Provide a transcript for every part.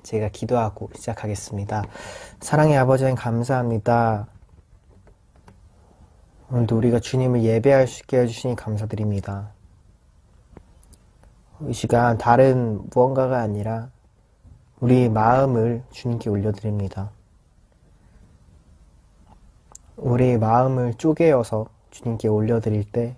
제가 기도하고 시작하겠습니다. 사랑의 아버지 하나님 감사합니다. 오늘도 우리가 주님을 예배할 수 있게 해주시니 감사드립니다. 이 시간 다른 무언가가 아니라 우리 마음을 주님께 올려드립니다. 우리 마음을 쪼개어서 주님께 올려드릴 때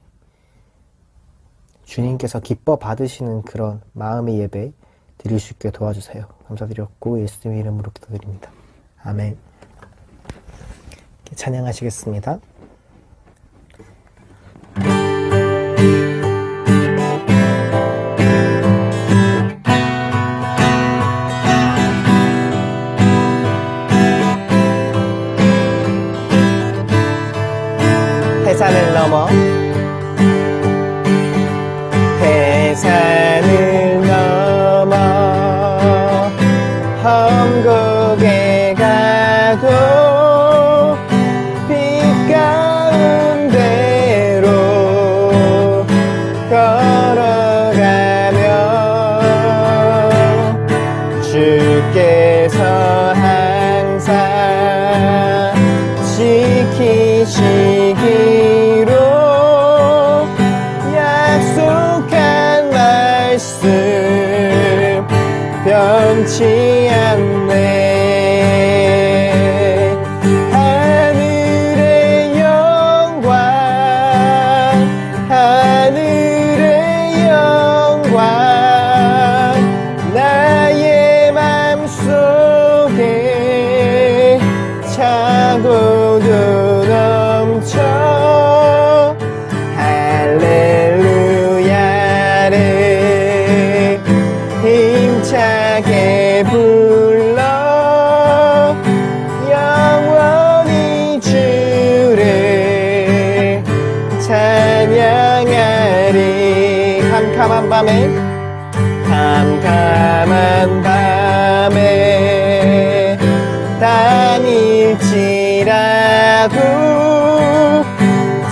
주님께서 기뻐 받으시는 그런 마음의 예배 드릴 수 있게 도와주세요. 감사드렸고 예수님의 이름으로 기도드립니다. 아멘. 찬양하시겠습니다. 해산을 넘어 해산을 넘어 천국에 가도 빛 가운데로 걸어가며 주께서 항상 지키시기로 약속한 말씀 변치 않네. 하늘의 영광 하늘의 영광 나의 맘속에 차고도 넘쳐 할렐루야를 힘차게 불러 영원히 주를 찬양하리. 캄캄한 밤에 다닐지라도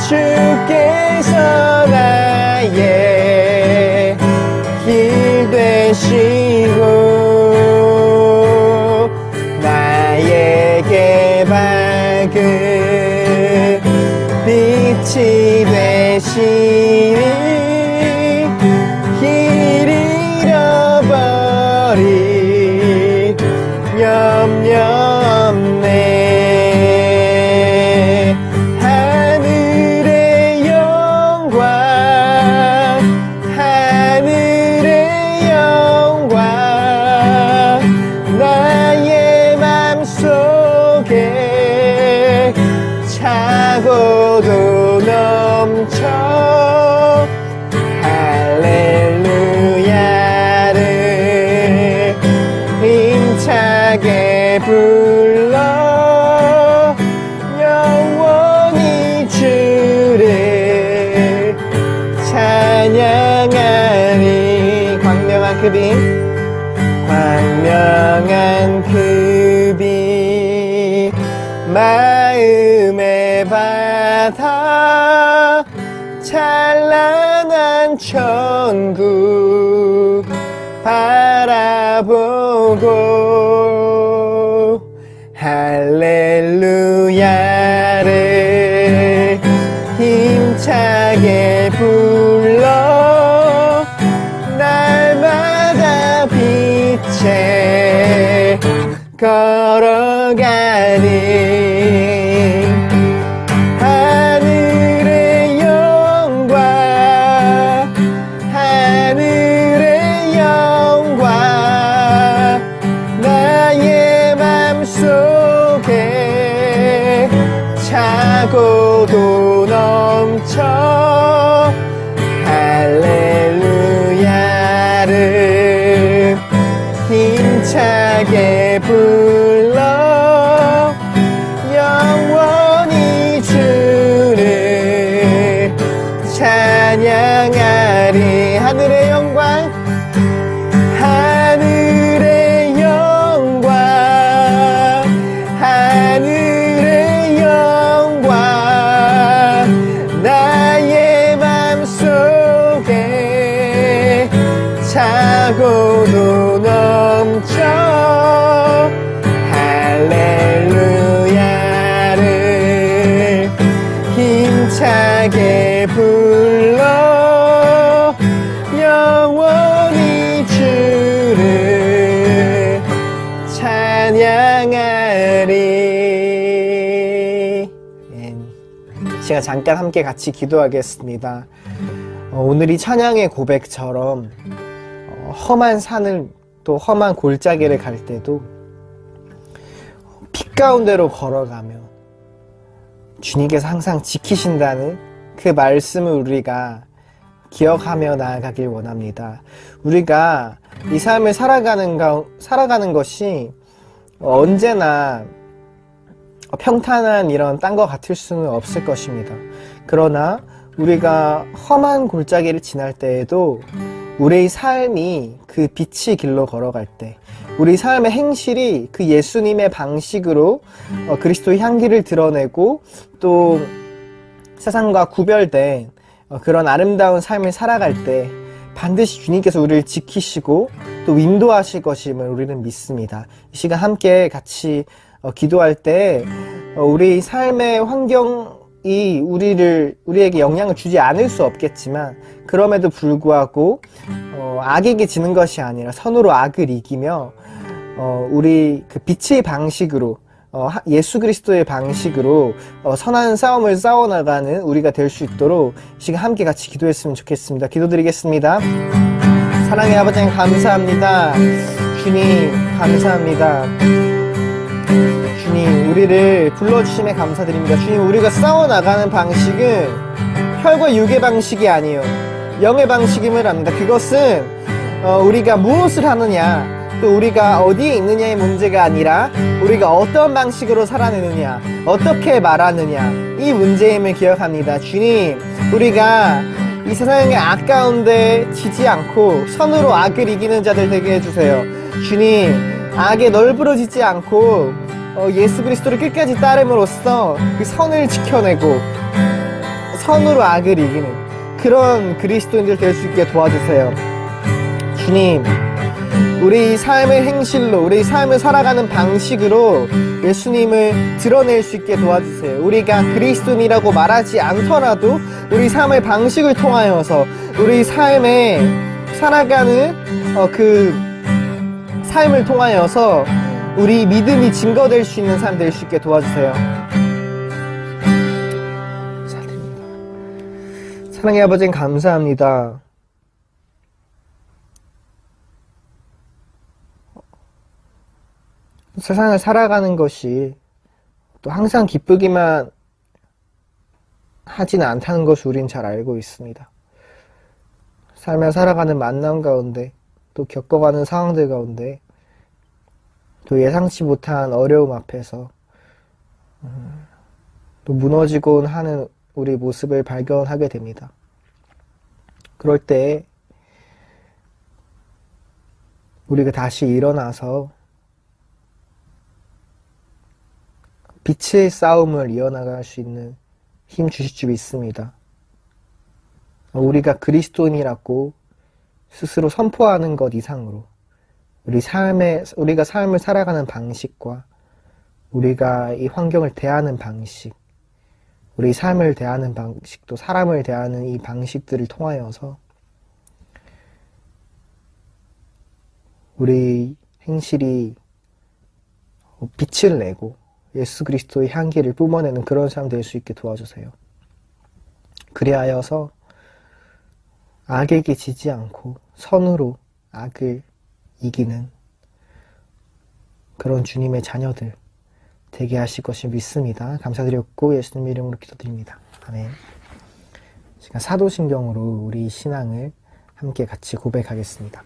주께서 나의 길 되시고 나에게 밝은 빛이 되시니 길 잃어버린 염려 없네. 하늘의 영광 하늘의 영광 나의 맘속에 차고도 넘쳐 할렐루야를 힘차게 불러 영원히 주를 찬양하리. 광명한 그 빛 마음의 바다 찬란한 천국 바라보고 할렐루야를 힘차게 불러 날마다 빛에 걸어가리. 하늘의 영광 하늘의 영광 나의 맘속에 차고도 넘쳐 할렐루야를 힘차게 불러 영원히 주를 찬양하리. 하늘의 영광 하늘의 영광 하늘의 영광 나의 맘속에 차고도 넘쳐 시간 잠깐 함께 같이 기도하겠습니다. 오늘 이 찬양의 고백처럼 험한 산을 또 험한 골짜기를 갈 때도 빛 가운데로 걸어가면 주님께서 항상 지키신다는 그 말씀을 우리가 기억하며 나아가길 원합니다. 우리가 이 삶을 살아가는 것이 언제나 평탄한 이런 딴 것 같을 수는 없을 것입니다. 그러나 우리가 험한 골짜기를 지날 때에도 우리의 삶이 그 빛의 길로 걸어갈 때, 우리 삶의 행실이 그 예수님의 방식으로 그리스도의 향기를 드러내고 또 세상과 구별된 그런 아름다운 삶을 살아갈 때 반드시 주님께서 우리를 지키시고 또 인도하실 것임을 우리는 믿습니다. 이 시간 함께 같이 기도할 때 우리 삶의 환경이 우리에게 영향을 주지 않을 수 없겠지만, 그럼에도 불구하고 악에게 지는 것이 아니라 선으로 악을 이기며 우리 그 빛의 방식으로 예수 그리스도의 방식으로 선한 싸움을 싸워나가는 우리가 될 수 있도록 이 시간 함께 같이 기도했으면 좋겠습니다. 기도드리겠습니다. 사랑의 아버지 하나님 감사합니다. 주님 감사합니다. 주님 우리를 불러주심에 감사드립니다. 주님 우리가 싸워나가는 방식은 혈과 육의 방식이 아니요 영의 방식임을 압니다. 그것은 우리가 무엇을 하느냐 또 우리가 어디에 있느냐의 문제가 아니라 우리가 어떤 방식으로 살아내느냐, 어떻게 말하느냐, 이 문제임을 기억합니다. 주님, 우리가 이 세상의 악 가운데 지지 않고 선으로 악을 이기는 자들 되게 해주세요. 주님, 악에 널브러지지 않고 예수 그리스도를 끝까지 따름으로써 그 선을 지켜내고 선으로 악을 이기는 그런 그리스도인들 될 수 있게 도와주세요. 주님, 우리 삶의 행실로, 우리 삶을 살아가는 방식으로 예수님을 드러낼 수 있게 도와주세요. 우리가 그리스도인이라고 말하지 않더라도 우리 삶의 방식을 통하여서 우리 삶에 살아가는 그 삶을 통하여서 우리 믿음이 증거될 수 있는 삶 될 수 있게 도와주세요. 감사드립니다. 사랑의 아버지 감사합니다. 세상을 살아가는 것이 또 항상 기쁘기만 하지는 않다는 것을 우린 잘 알고 있습니다. 삶을 살아가는 만남 가운데 또 겪어가는 상황들 가운데 또 예상치 못한 어려움 앞에서 또 무너지곤 하는 우리 모습을 발견하게 됩니다. 그럴 때 우리가 다시 일어나서 빛의 싸움을 이어나갈 수 있는 힘 주실 줄 믿습니다. 우리가 그리스도인이라고 스스로 선포하는 것 이상으로 우리가 삶을 살아가는 방식과 우리가 이 환경을 대하는 방식, 우리 삶을 대하는 방식, 또 사람을 대하는 이 방식들을 통하여서 우리 행실이 빛을 내고 예수 그리스도의 향기를 뿜어내는 그런 사람 될 수 있게 도와주세요. 그리하여서 악에게 지지 않고 선으로 악을 이기는 그런 주님의 자녀들 되게 하실 것을 믿습니다. 감사드렸고 예수님 이름으로 기도드립니다. 아멘. 지금 사도신경으로 우리 신앙을 함께 같이 고백하겠습니다.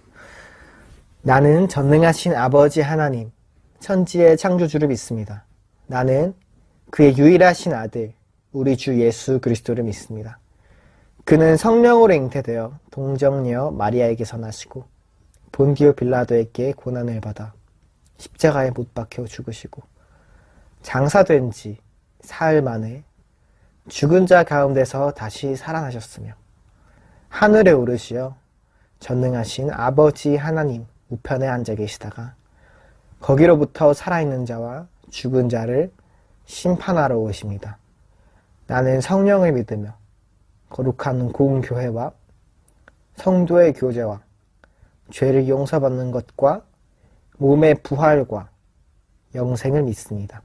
나는 전능하신 아버지 하나님, 천지의 창조주를 믿습니다. 나는 그의 유일하신 아들, 우리 주 예수 그리스도를 믿습니다. 그는 성령으로 잉태되어 동정녀 마리아에게서 나시고 본디오 빌라도에게 고난을 받아 십자가에 못 박혀 죽으시고 장사된 지 사흘 만에 죽은 자 가운데서 다시 살아나셨으며 하늘에 오르시어 전능하신 아버지 하나님 우편에 앉아 계시다가 거기로부터 살아있는 자와 죽은 자를 심판하러 오십니다. 나는 성령을 믿으며 거룩한 공교회와 성도의 교제와 죄를 용서받는 것과 몸의 부활과 영생을 믿습니다.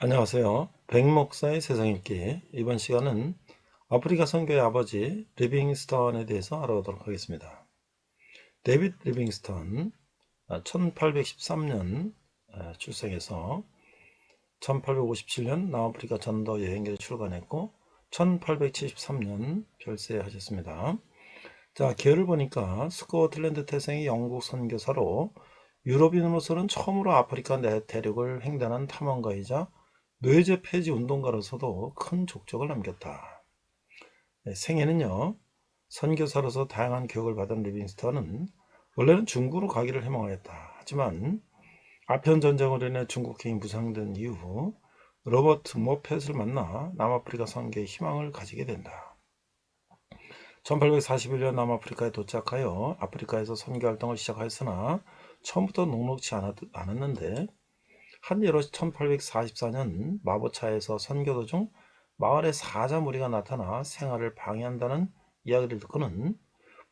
안녕하세요. 백목사의 세상읽기. 이번 시간은 아프리카 선교의 아버지 리빙스턴에 대해서 알아보도록 하겠습니다. 데이빗 리빙스턴 1813년 출생해서 1857년 남아프리카 전도 여행기를 출간했고 1873년 별세하셨습니다. 자, 계열을 보니까 스코틀랜드 태생의 영국 선교사로 유럽인으로서는 처음으로 아프리카 대륙을 횡단한 탐험가이자 노예제 폐지 운동가로서도 큰 족적을 남겼다. 생애는요, 선교사로서 다양한 교육을 받은 리빙스턴은 원래는 중국으로 가기를 희망하였다. 하지만 아편 전쟁으로 인해 중국행이 무산된 이후 로버트 모펫을 만나 남아프리카 선교에 희망을 가지게 된다. 1841년 남아프리카에 도착하여 아프리카에서 선교 활동을 시작하였으나 처음부터 녹록지 않았는데 한 예로 1844년 마보차에서 선교 도중 마을에 사자 무리가 나타나 생활을 방해한다는 이야기를 듣고는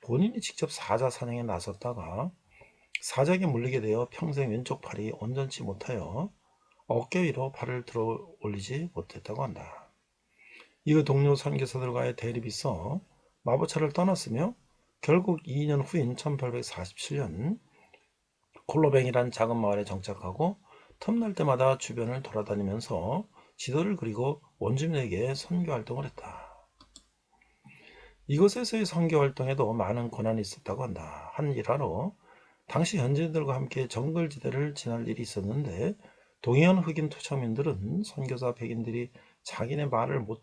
본인이 직접 사자 사냥에 나섰다가 사자에게 물리게 되어 평생 왼쪽 팔이 온전치 못하여 어깨 위로 팔을 들어 올리지 못했다고 한다. 이후 동료 선교사들과의 대립이 있어 마보차를 떠났으며 결국 2년 후인 1847년 콜로뱅이란 작은 마을에 정착하고 틈날 때마다 주변을 돌아다니면서 지도를 그리고 원주민에게 선교 활동을 했다. 이곳에서의 선교 활동에도 많은 고난이 있었다고 한다. 한 일화로 당시 현지인들과 함께 정글지대를 지날 일이 있었는데 동해안 흑인 토착민들은 선교사 백인들이 자기네 말을 못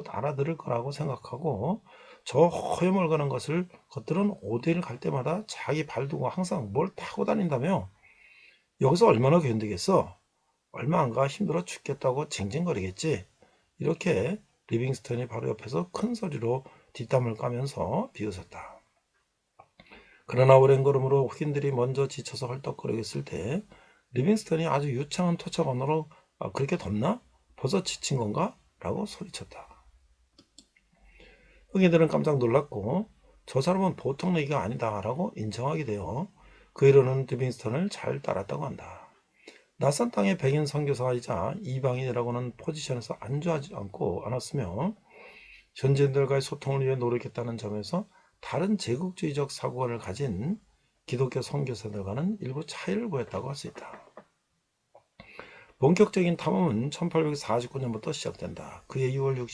알아들을 거라고 생각하고 저 허여멀 가는 것들은 오대를 갈 때마다 자기 발 두고 항상 뭘 타고 다닌다며 여기서 얼마나 견디겠어? 얼마 안 가 힘들어 죽겠다고 징징거리겠지. 이렇게 리빙스턴이 바로 옆에서 큰 소리로 뒷담을 까면서 비웃었다. 그러나 오랜 걸음으로 흑인들이 먼저 지쳐서 헐떡거리고 있을 때 리빙스턴이 아주 유창한 토착 언어로 그렇게 덥나? 벌써 지친 건가? 라고 소리쳤다. 흑인들은 깜짝 놀랐고 저 사람은 보통 내기가 아니다 라고 인정하게 되어 그 이론은 리빙스턴을 잘 따랐다고 한다. 낯선 땅의 백인 선교사이자 이방인이라고는 포지션에서 안주하지 않았으며 현지인들과의 소통을 위해 노력했다는 점에서 다른 제국주의적 사고관을 가진 기독교 선교사들과는 일부 차이를 보였다고 할 수 있다. 본격적인 탐험은 1849년부터 시작된다. 그해 6월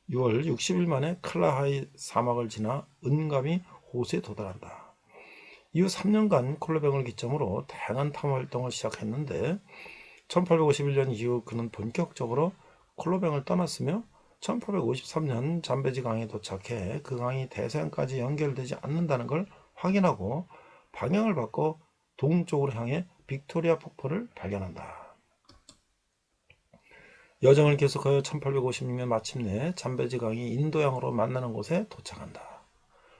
60일 만에 칼라하이 사막을 지나 은감이 호수에 도달한다. 이후 3년간 콜로뱅을 기점으로 다양한 탐험 활동을 시작했는데 1851년 이후 그는 본격적으로 콜로뱅을 떠났으며 1853년 잠베지 강에 도착해 그 강이 대서양까지 연결되지 않는다는 걸 확인하고 방향을 바꿔 동쪽으로 향해 빅토리아 폭포를 발견한다. 여정을 계속하여 1856년 마침내 잠베지 강이 인도양으로 만나는 곳에 도착한다.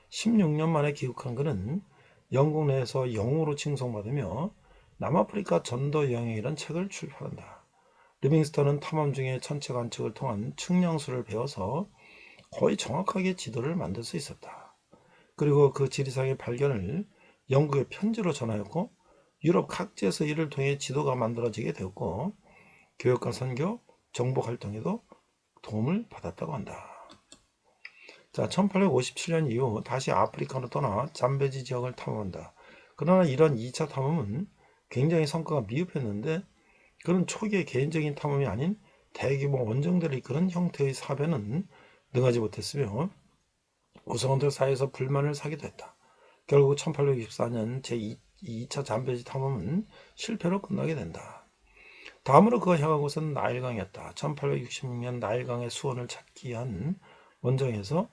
16년 만에 귀국한 그는 영국 내에서 영웅으로 칭송받으며 남아프리카 전도 여행이라는 책을 출판한다. 리빙스턴은 탐험 중에 천체 관측을 통한 측량수를 배워서 거의 정확하게 지도를 만들 수 있었다. 그리고 그 지리상의 발견을 영국에 편지로 전하였고 유럽 각지에서 이를 통해 지도가 만들어지게 되었고 교육과 선교, 정보 활동에도 도움을 받았다고 한다. 자, 1857년 이후 다시 아프리카로 떠나 잠베지 지역을 탐험한다. 그러나 이런 2차 탐험은 굉장히 성과가 미흡했는데 그런 초기의 개인적인 탐험이 아닌 대규모 원정대를 이끄는 형태의 사변은 능하지 못했으며 구성원들 사이에서 불만을 사기도 했다. 결국 1864년 제2차 잠베지 탐험은 실패로 끝나게 된다. 다음으로 그가 향한 곳은 나일강이었다. 1866년 나일강의 수원을 찾기 위한 원정에서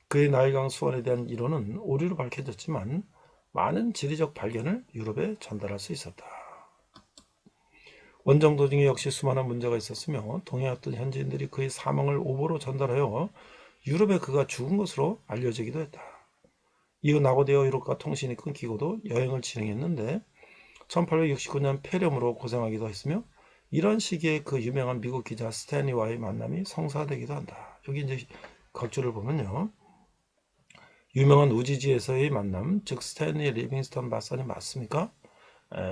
그의 나일강 수원에 대한 이론은 오류로 밝혀졌지만 많은 지리적 발견을 유럽에 전달할 수 있었다. 원정 도중에 역시 수많은 문제가 있었으며 동해왔던 현지인들이 그의 사망을 오보로 전달하여 유럽에 그가 죽은 것으로 알려지기도 했다. 이후 낙오되어 유럽과 통신이 끊기고도 여행을 진행했는데 1869년 폐렴으로 고생하기도 했으며 이런 시기에 그 유명한 미국 기자 스탠리와의 만남이 성사되기도 한다. 여기 이제 각주를 보면요. 유명한 우지지에서의 만남, 즉 스탠리 리빙스턴 박사님 맞습니까?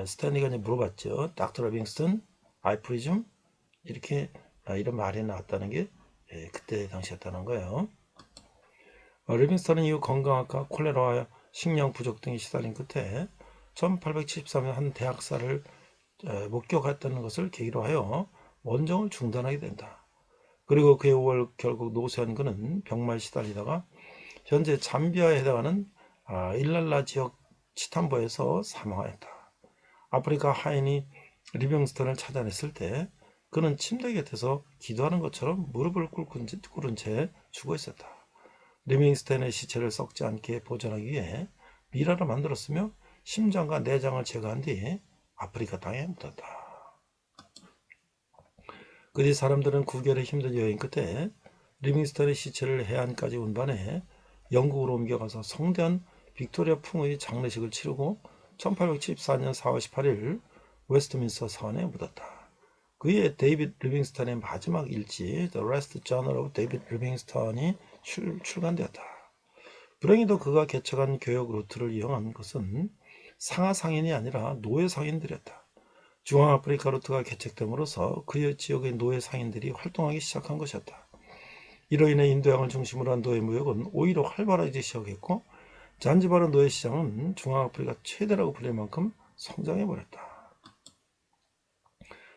스탠리가 이제 물어봤죠. 닥터 리빙스턴, I presume 이렇게 이런 말이 나왔다는 게 그때 당시였다는 거예요. 리빙스턴은 이후 건강학과, 콜레라와 식량 부족 등에 시달린 끝에 1873년 한 대학살을 목격했다는 것을 계기로 하여 원정을 중단하게 된다. 그리고 그해 5월 결국 노쇠한 그는 병마에 시달리다가 현재 잠비아에 해당하는 일랄라 지역 치탐보에서 사망하였다. 아프리카 하인이 리빙스턴을 찾아냈을 때 그는 침대 곁에서 기도하는 것처럼 무릎을 꿇은 채 죽어 있었다. 리빙스턴의 시체를 썩지 않게 보존하기 위해 미라를 만들었으며 심장과 내장을 제거한 뒤 아프리카 땅에 묻었다. 그 뒤 사람들은 9개월의 힘든 여행 끝에 리빙스턴의 시체를 해안까지 운반해 영국으로 옮겨가서 성대한 빅토리아 풍의 장례식을 치르고 1874년 4월 18일 웨스트민스터 서원에 묻었다. 그의 데이빗 리빙스턴의 마지막 일지 The Last Journal of David Livingstone이 출간되었다. 불행히도 그가 개척한 교역 루트를 이용한 것은 상하 상인이 아니라 노예 상인들이었다. 중앙아프리카 루트가 개척됨으로써 그의 지역의 노예 상인들이 활동하기 시작한 것이었다. 이로 인해 인도양을 중심으로 한 노예 무역은 오히려 활발해지기 시작했고 잔지바르 노예 시장은 중앙아프리카 최대라고 불릴 만큼 성장해버렸다.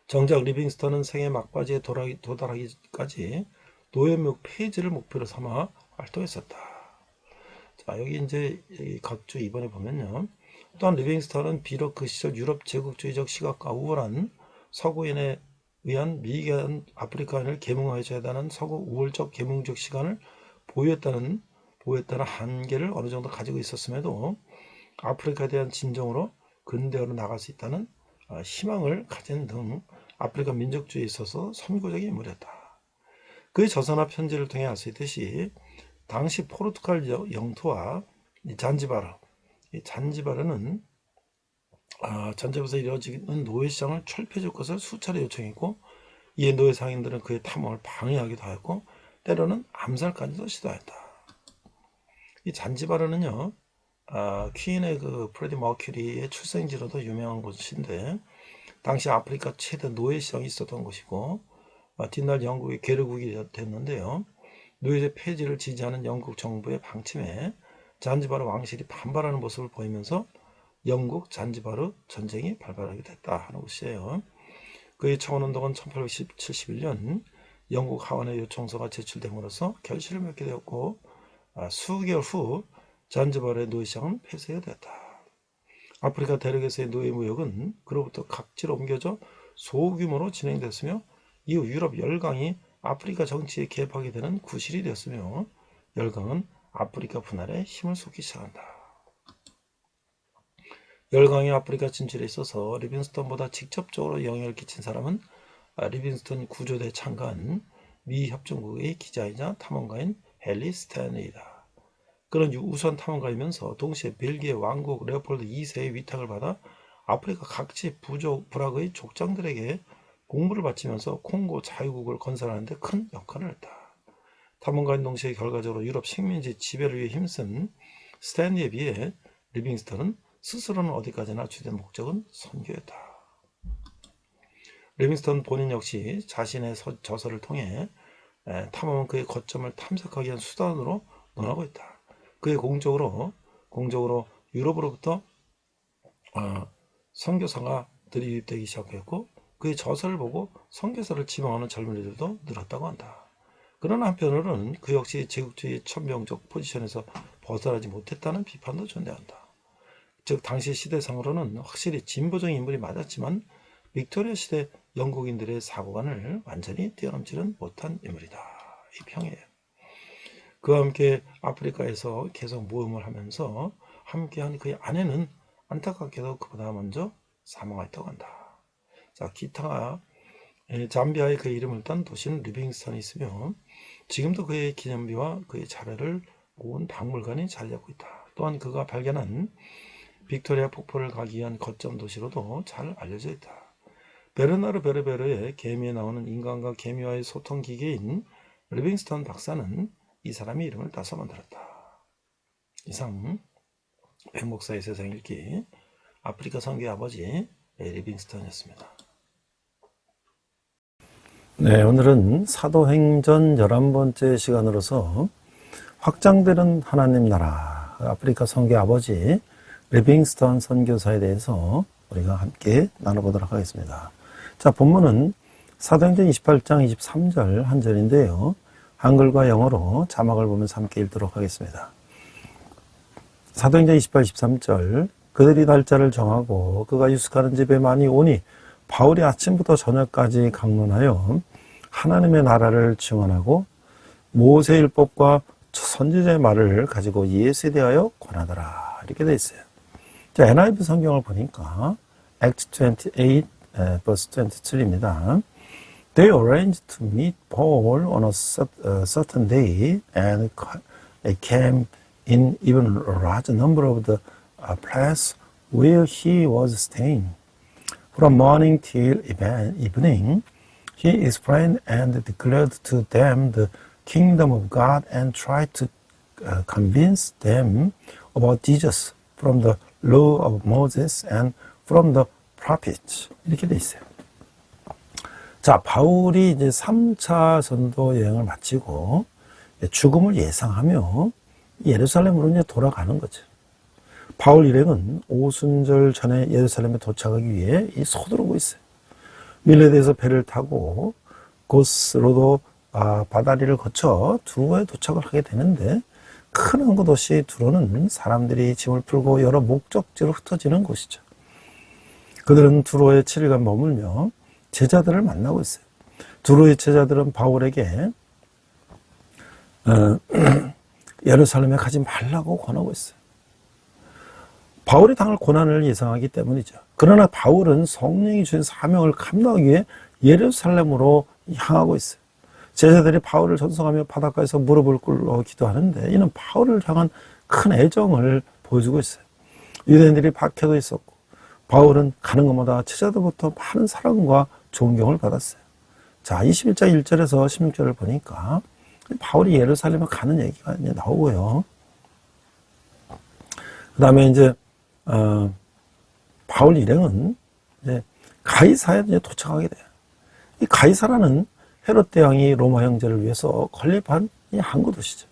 정작 리빙스턴은 생애 막바지에 도달하기까지 노예무역 폐지를 목표로 삼아 활동했었다. 자, 여기 이제 각주 2번에 보면요. 또한 리빙스턴은 비록 그 시절 유럽 제국주의적 시각과 우월한 서구인에 의한 미개한 아프리카인을 계몽하여야 하는 서구 우월적 계몽적 시간을 보유했다는 한계를 어느 정도 가지고 있었음에도 아프리카에 대한 진정으로 근대화로 나갈 수 있다는 희망을 가진 등 아프리카 민족주의에 있어서 선구적인 인물이었다. 그의 저서나 편지를 통해 알 수 있듯이 당시 포르투갈 영토와 잔지바르는 잔지바르에서 이루어지는 노예시장을 철폐해줄 것을 수차례 요청했고 이에 노예 상인들은 그의 탐험을 방해하기도 하였고 때로는 암살까지도 시도했다. 이 잔지바르는요 퀸의 그 프레디 머큐리의 출생지로도 유명한 곳인데 당시 아프리카 최대 노예 시장이 있었던 곳이고 뒷날 영국의 괴뢰국이 됐는데요. 노예제 폐지를 지지하는 영국 정부의 방침에 잔지바르 왕실이 반발하는 모습을 보이면서 영국 잔지바르 전쟁이 발발하게 됐다 하는 것이에요. 그의 청원운동은 1871년 영국 하원의 요청서가 제출됨으로써 결실을 맺게 되었고 수개월 후 잔지바르의 노예시장은 폐쇄가 되었다. 아프리카 대륙에서의 노예 무역은 그로부터 각지로 옮겨져 소규모로 진행됐으며 이후 유럽 열강이 아프리카 정치에 개입하게 되는 구실이 되었으며 열강은 아프리카 분할에 힘을 쏟기 시작한다. 열강이 아프리카 진출에 있어서 리빙스턴보다 직접적으로 영향을 끼친 사람은 리빙스턴 구조대에 참가한 미 협정국의 기자이자 탐험가인 헨리 스탠리이다. 그는 우선 탐험가이면서 동시에 벨기에 왕국 레오폴드 2세의 위탁을 받아 아프리카 각지 부락의 족장들에게 공부를 바치면서 콩고 자유국을 건설하는 데 큰 역할을 했다. 탐험가인 동시에 결과적으로 유럽 식민지 지배를 위해 힘쓴 스탠리에 비해 리빙스턴은 스스로는 어디까지나 주된 목적은 선교였다. 리빙스턴 본인 역시 자신의 저서를 통해 탐험은 그의 거점을 탐색하기 위한 수단으로 논하고 있다. 그의 공적으로 유럽으로부터 선교사가 유입되기 시작했고 그의 저서를 보고 선교사를 지망하는 젊은이들도 늘었다고 한다. 그러나 한편으로는 그 역시 제국주의 천명적 포지션에서 벗어나지 못했다는 비판도 존재한다. 즉 당시 시대상으로는 확실히 진보적인 인물이 맞았지만 빅토리아 시대 영국인들의 사고관을 완전히 뛰어넘지는 못한 인물이다. 이 평이에요. 그와 함께 아프리카에서 계속 모험을 하면서 함께한 그의 아내는 안타깝게도 그보다 먼저 사망했다고 한다. 자, 기타 잠비아의 그의 이름을 딴 도시는 리빙스턴이 있으며 지금도 그의 기념비와 그의 자료를 모은 박물관이 자리 잡고 있다. 또한 그가 발견한 빅토리아 폭포를 가기 위한 거점 도시로도 잘 알려져 있다. 베르나르 베르베르의 개미에 나오는 인간과 개미와의 소통 기계인 리빙스턴 박사는 이 사람의 이름을 따서 만들었다. 이상 백목사의 세상 읽기 아프리카 선교의 아버지 리빙스턴이었습니다. 네, 오늘은 사도행전 11번째 시간으로서 확장되는 하나님 나라, 아프리카 선교 아버지 리빙스턴 선교사에 대해서 우리가 함께 나눠보도록 하겠습니다. 자, 본문은 사도행전 28장 23절 한 절인데요. 한글과 영어로 자막을 보면서 함께 읽도록 하겠습니다. 사도행전 28, 23절 그들이 날짜를 정하고 그가 유숙하는 집에 많이 오니 바울이 아침부터 저녁까지 강론하여 하나님의 나라를 증언하고 모세율법과 선지자의 말을 가지고 예수에 대하여 권하더라. 이렇게 되어 있어요. 자, NIV 성경을 보니까 Acts 28, verse 22입니다. They arranged to meet Paul on a certain day and came in even a large number of the place where he was staying. From morning till evening, he explained and declared to them the kingdom of God and tried to convince them about Jesus from the law of Moses and from the prophets. 이렇게 돼 있어요. 자, 바울이 이제 3차 전도 여행을 마치고 죽음을 예상하며 예루살렘으로 이제 돌아가는 거죠. 바울 일행은 오순절 전에 예루살렘에 도착하기 위해 서두르고 있어요. 밀레드에서 배를 타고 고스로도 바다리를 거쳐 두로에 도착을 하게 되는데 큰 항구 도시 두로는 사람들이 짐을 풀고 여러 목적지로 흩어지는 곳이죠. 그들은 두로에 7일간 머물며 제자들을 만나고 있어요. 두로의 제자들은 바울에게 예루살렘에 가지 말라고 권하고 있어요. 바울이 당할 고난을 예상하기 때문이죠. 그러나 바울은 성령이 주신 사명을 감당하기 위해 예루살렘으로 향하고 있어요. 제자들이 바울을 전송하며 바닷가에서 무릎을 꿇어 기도하는데 이는 바울을 향한 큰 애정을 보여주고 있어요. 유대인들이 박해도 있었고 바울은 가는 곳마다 제자들부터 많은 사랑과 존경을 받았어요. 자, 21장 1절에서 16절을 보니까 바울이 예루살렘에 가는 얘기가 이제 나오고요. 그 다음에 이제 바울 일행은 이제 가이사에 이제 도착하게 돼요. 이 가이사라는 헤롯 대왕이 로마 형제를 위해서 건립한 이 항구 도시죠.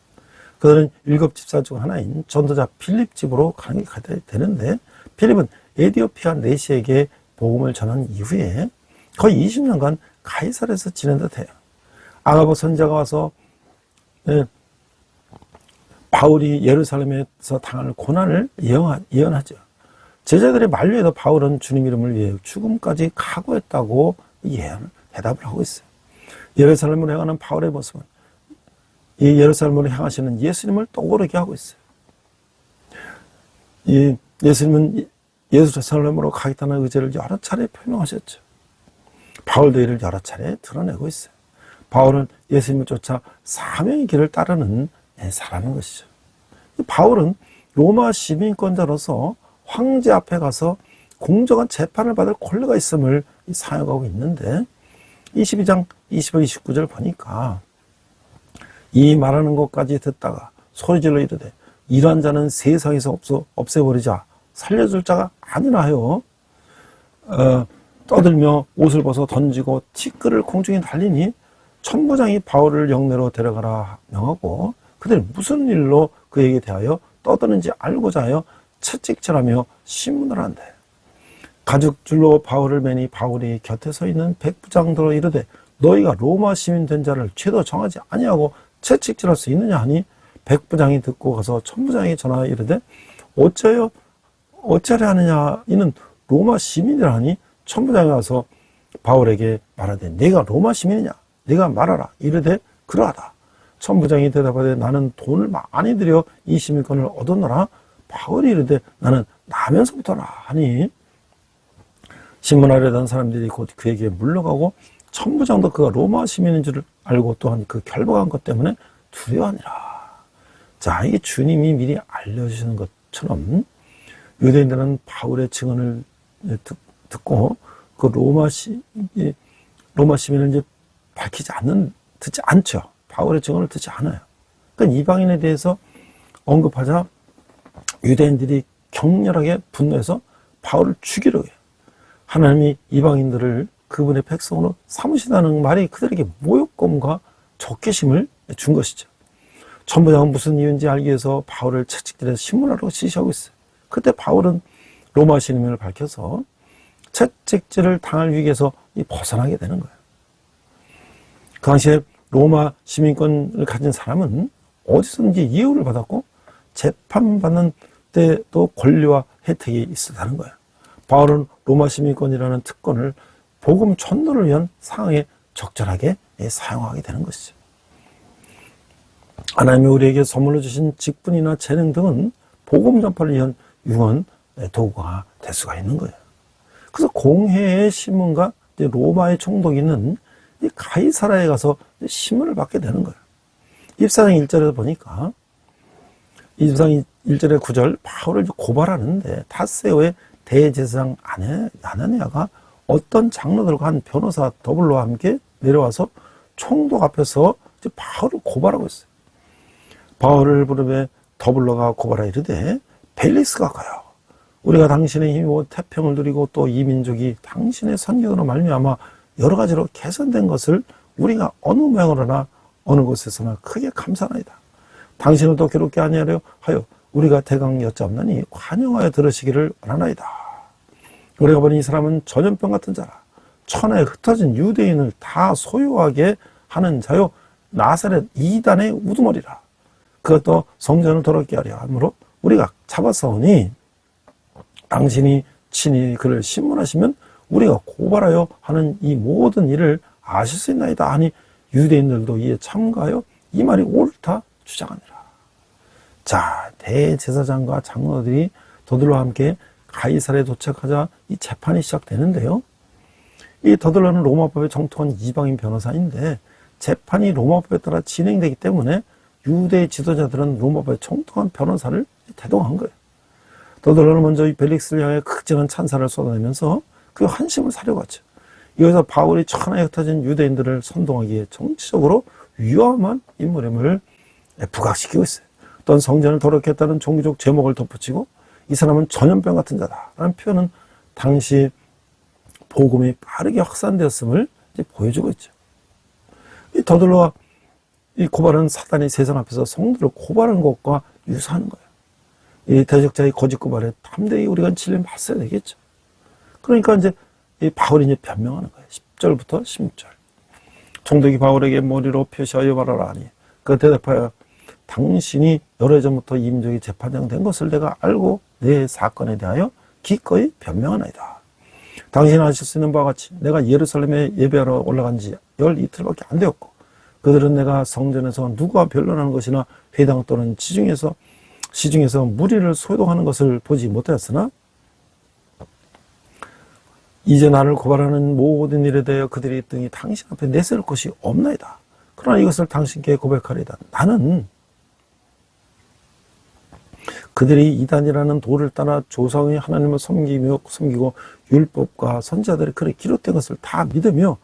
그들은 7 집사 중 하나인 전도자 필립 집으로 가는 게 가야 되는데 필립은 에디오피아 내시에게 복음을 전한 이후에 거의 20년간 가이사르에서 지낸 듯해요. 아가보 선지자가 와서 바울이 예루살렘에서 당할 고난을 예언하죠. 제자들의 만류에도 바울은 주님 이름을 위해 죽음까지 각오했다고 대답을 하고 있어요. 예루살렘으로 향하는 바울의 모습은 이 예루살렘으로 향하시는 예수님을 떠오르게 하고 있어요. 이 예수님은 예루살렘으로 가겠다는 의지를 여러 차례 표명하셨죠. 바울도 이를 여러 차례 드러내고 있어요. 바울은 예수님을 쫓아 사명의 길을 따르는 사람인 것이죠. 바울은 로마 시민권자로서 황제 앞에 가서 공정한 재판을 받을 권리가 있음을 사용하고 있는데 22장 20절 29절 보니까 이 말하는 것까지 듣다가 소리질러 이르되 이러한 자는 세상에서 없애버리자 살려줄 자가 아니라 하여 떠들며 옷을 벗어 던지고 티끌을 공중에 달리니 천부장이 바울을 영내로 데려가라 명하고 그들이 무슨 일로 그에게 대하여 떠드는지 알고자 하여 채찍질하며 신문을 한대. 가죽줄로 바울을 매니 바울이 곁에 서 있는 백부장들로 이르되 너희가 로마 시민 된 자를 죄도 정하지 아니하고 채찍질할 수 있느냐 하니 백부장이 듣고 가서 천부장에게 전하여 이르되 어찌하려 하느냐 이는 로마 시민이라 하니 천부장이 와서 바울에게 말하되 내가 로마 시민이냐 네가 말하라 이르되 그러하다. 천부장이 대답하되 나는 돈을 많이 들여 이 시민권을 얻었노라. 바울이 이르되 나는 나면서부터라 하니 신문하려던 사람들이 곧 그에게 물러가고 천부장도 그가 로마 시민인 줄 알고 또한 그 결박한 것 때문에 두려워하니라. 자, 이게 주님이 미리 알려주시는 것처럼 유대인들은 바울의 증언을 듣고 그 로마 시민을 이제 듣지 않죠. 바울의 증언을 듣지 않아요. 그러니까 이방인에 대해서 언급하자 유대인들이 격렬하게 분노해서 바울을 죽이려고 해요. 하나님이 이방인들을 그분의 백성으로 삼으시다는 말이 그들에게 모욕감과 적개심을 준 것이죠. 천부장은 무슨 이유인지 알기 위해서 바울을 채찍질해서 신문하라고 지시하고 있어요. 그때 바울은 로마 시민을 밝혀서 채찍질을 당할 위기에서 벗어나게 되는 거예요. 그 당시에 로마 시민권을 가진 사람은 어디서든지 이유를 받았고 재판받는 때도 권리와 혜택이 있었다는 거예요. 바울은 로마 시민권이라는 특권을 복음 전도를 위한 상황에 적절하게 사용하게 되는 것이죠. 하나님이 우리에게 선물로 주신 직분이나 재능 등은 복음 전파를 위한 유언 도구가 될 수가 있는 거예요. 그래서 공회의 신문과 로마의 총독이 있는 이 가이사라에 가서 신문을 받게 되는 거예요. 입사장 1절에서 보니까 입사장 1절의 9절 바울을 고발하는데 타세오의 대제사장 아나니아가 어떤 장로들과 한 변호사 더블로와 함께 내려와서 총독 앞에서 바울을 고발하고 있어요. 바울을 부르며 더블로가 고발하여 이르되 벨릭스가 가요. 우리가 당신의 힘으로 태평을 누리고 또 이 민족이 당신의 선교로 말미암아 여러 가지로 개선된 것을 우리가 어느 모양으로나 어느 곳에서나 크게 감사하나이다. 당신은 또 괴롭게 아니하려 하여 우리가 대강 여짜옵나니 관용하여 들으시기를 원하나이다. 우리가 보니 이 사람은 전염병 같은 자라. 천하에 흩어진 유대인을 다 소유하게 하는 자요 나사렛 이단의 우두머리라. 그것도 성전을 더럽게 하려 하므로 우리가 잡아싸우니 당신이 친히 그를 신문하시면 우리가 고발하여 하는 이 모든 일을 아실 수 있나이다 하니 유대인들도 이에 참가하여 이 말이 옳다 주장하니라. 자, 대제사장과 장로들이 더들로와 함께 가이사랴에 도착하자 이 재판이 시작되는데요. 이 더들로는 로마법에 정통한 이방인 변호사인데 재판이 로마법에 따라 진행되기 때문에 유대 지도자들은 로마법에 정통한 변호사를 대동한 거예요. 더들로는 먼저 이 벨릭스를 향해 극진한 찬사를 쏟아내면서 그 환심을 사려고 하죠. 여기서 바울이 천하에 흩어진 유대인들을 선동하기에 정치적으로 위험한 인물임을 부각시키고 있어요. 또한 성전을 더럽게 했다는 종교적 제목을 덧붙이고 이 사람은 전염병 같은 자다라는 표현은 당시 복음이 빠르게 확산되었음을 보여주고 있죠. 이 더들로와 이 고발은 사단이 세상 앞에서 성도를 고발하는 것과 유사한 거예요. 이 대적자의 거짓 고발에 담대히 우리가 진리를 맞서야 되겠죠. 그러니까 이제 이 바울이 이제 변명하는 거예요. 10절부터 16절. 총독이 바울에게 머리로 표시하여 말하라 하니 그 대답하여 당신이 여러 해 전부터 이 민족이 재판장 된 것을 내가 알고 내 사건에 대하여 기꺼이 변명하나이다. 당신이 아실 수 있는 바와 같이 내가 예루살렘에 예배하러 올라간 지 열 이틀밖에 안 되었고 그들은 내가 성전에서 누구와 변론하는 것이나 회당 또는 시중에서 무리를 소동하는 것을 보지 못하였으나 이제 나를 고발하는 모든 일에 대하여 그들이 등이 당신 앞에 내세울 것이 없나이다. 그러나 이것을 당신께 고백하리이다. 나는 그들이 이단이라는 도를 따라 조상의 하나님을 섬기고 율법과 선지자들의 글에 기록된 것을 다 믿으며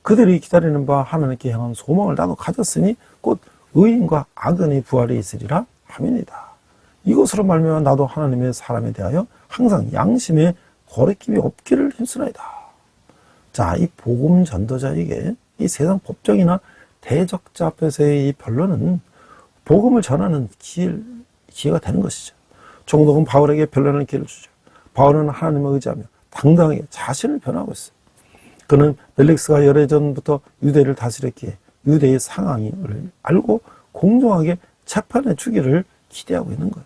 그들이 기다리는 바 하나님께 향한 소망을 나도 가졌으니 곧 의인과 악인의 부활이 있으리라 함이니이다. 이것으로 말미암아 나도 하나님의 사람에 대하여 항상 양심에 거리낌이 없기를 힘쓰나이다. 자, 이 복음 전도자에게 이 세상 법정이나 대적자 앞에서의 이 변론은 복음을 전하는 기회가 되는 것이죠. 총독은 바울에게 변론하는 기회를 주죠. 바울은 하나님을 의지하며 당당하게 자신을 변하고 있어요. 그는 벨릭스가 여러 해 전부터 유대를 다스렸기에 유대의 상황을 알고 공정하게 재판해 주기를 기대하고 있는 거예요.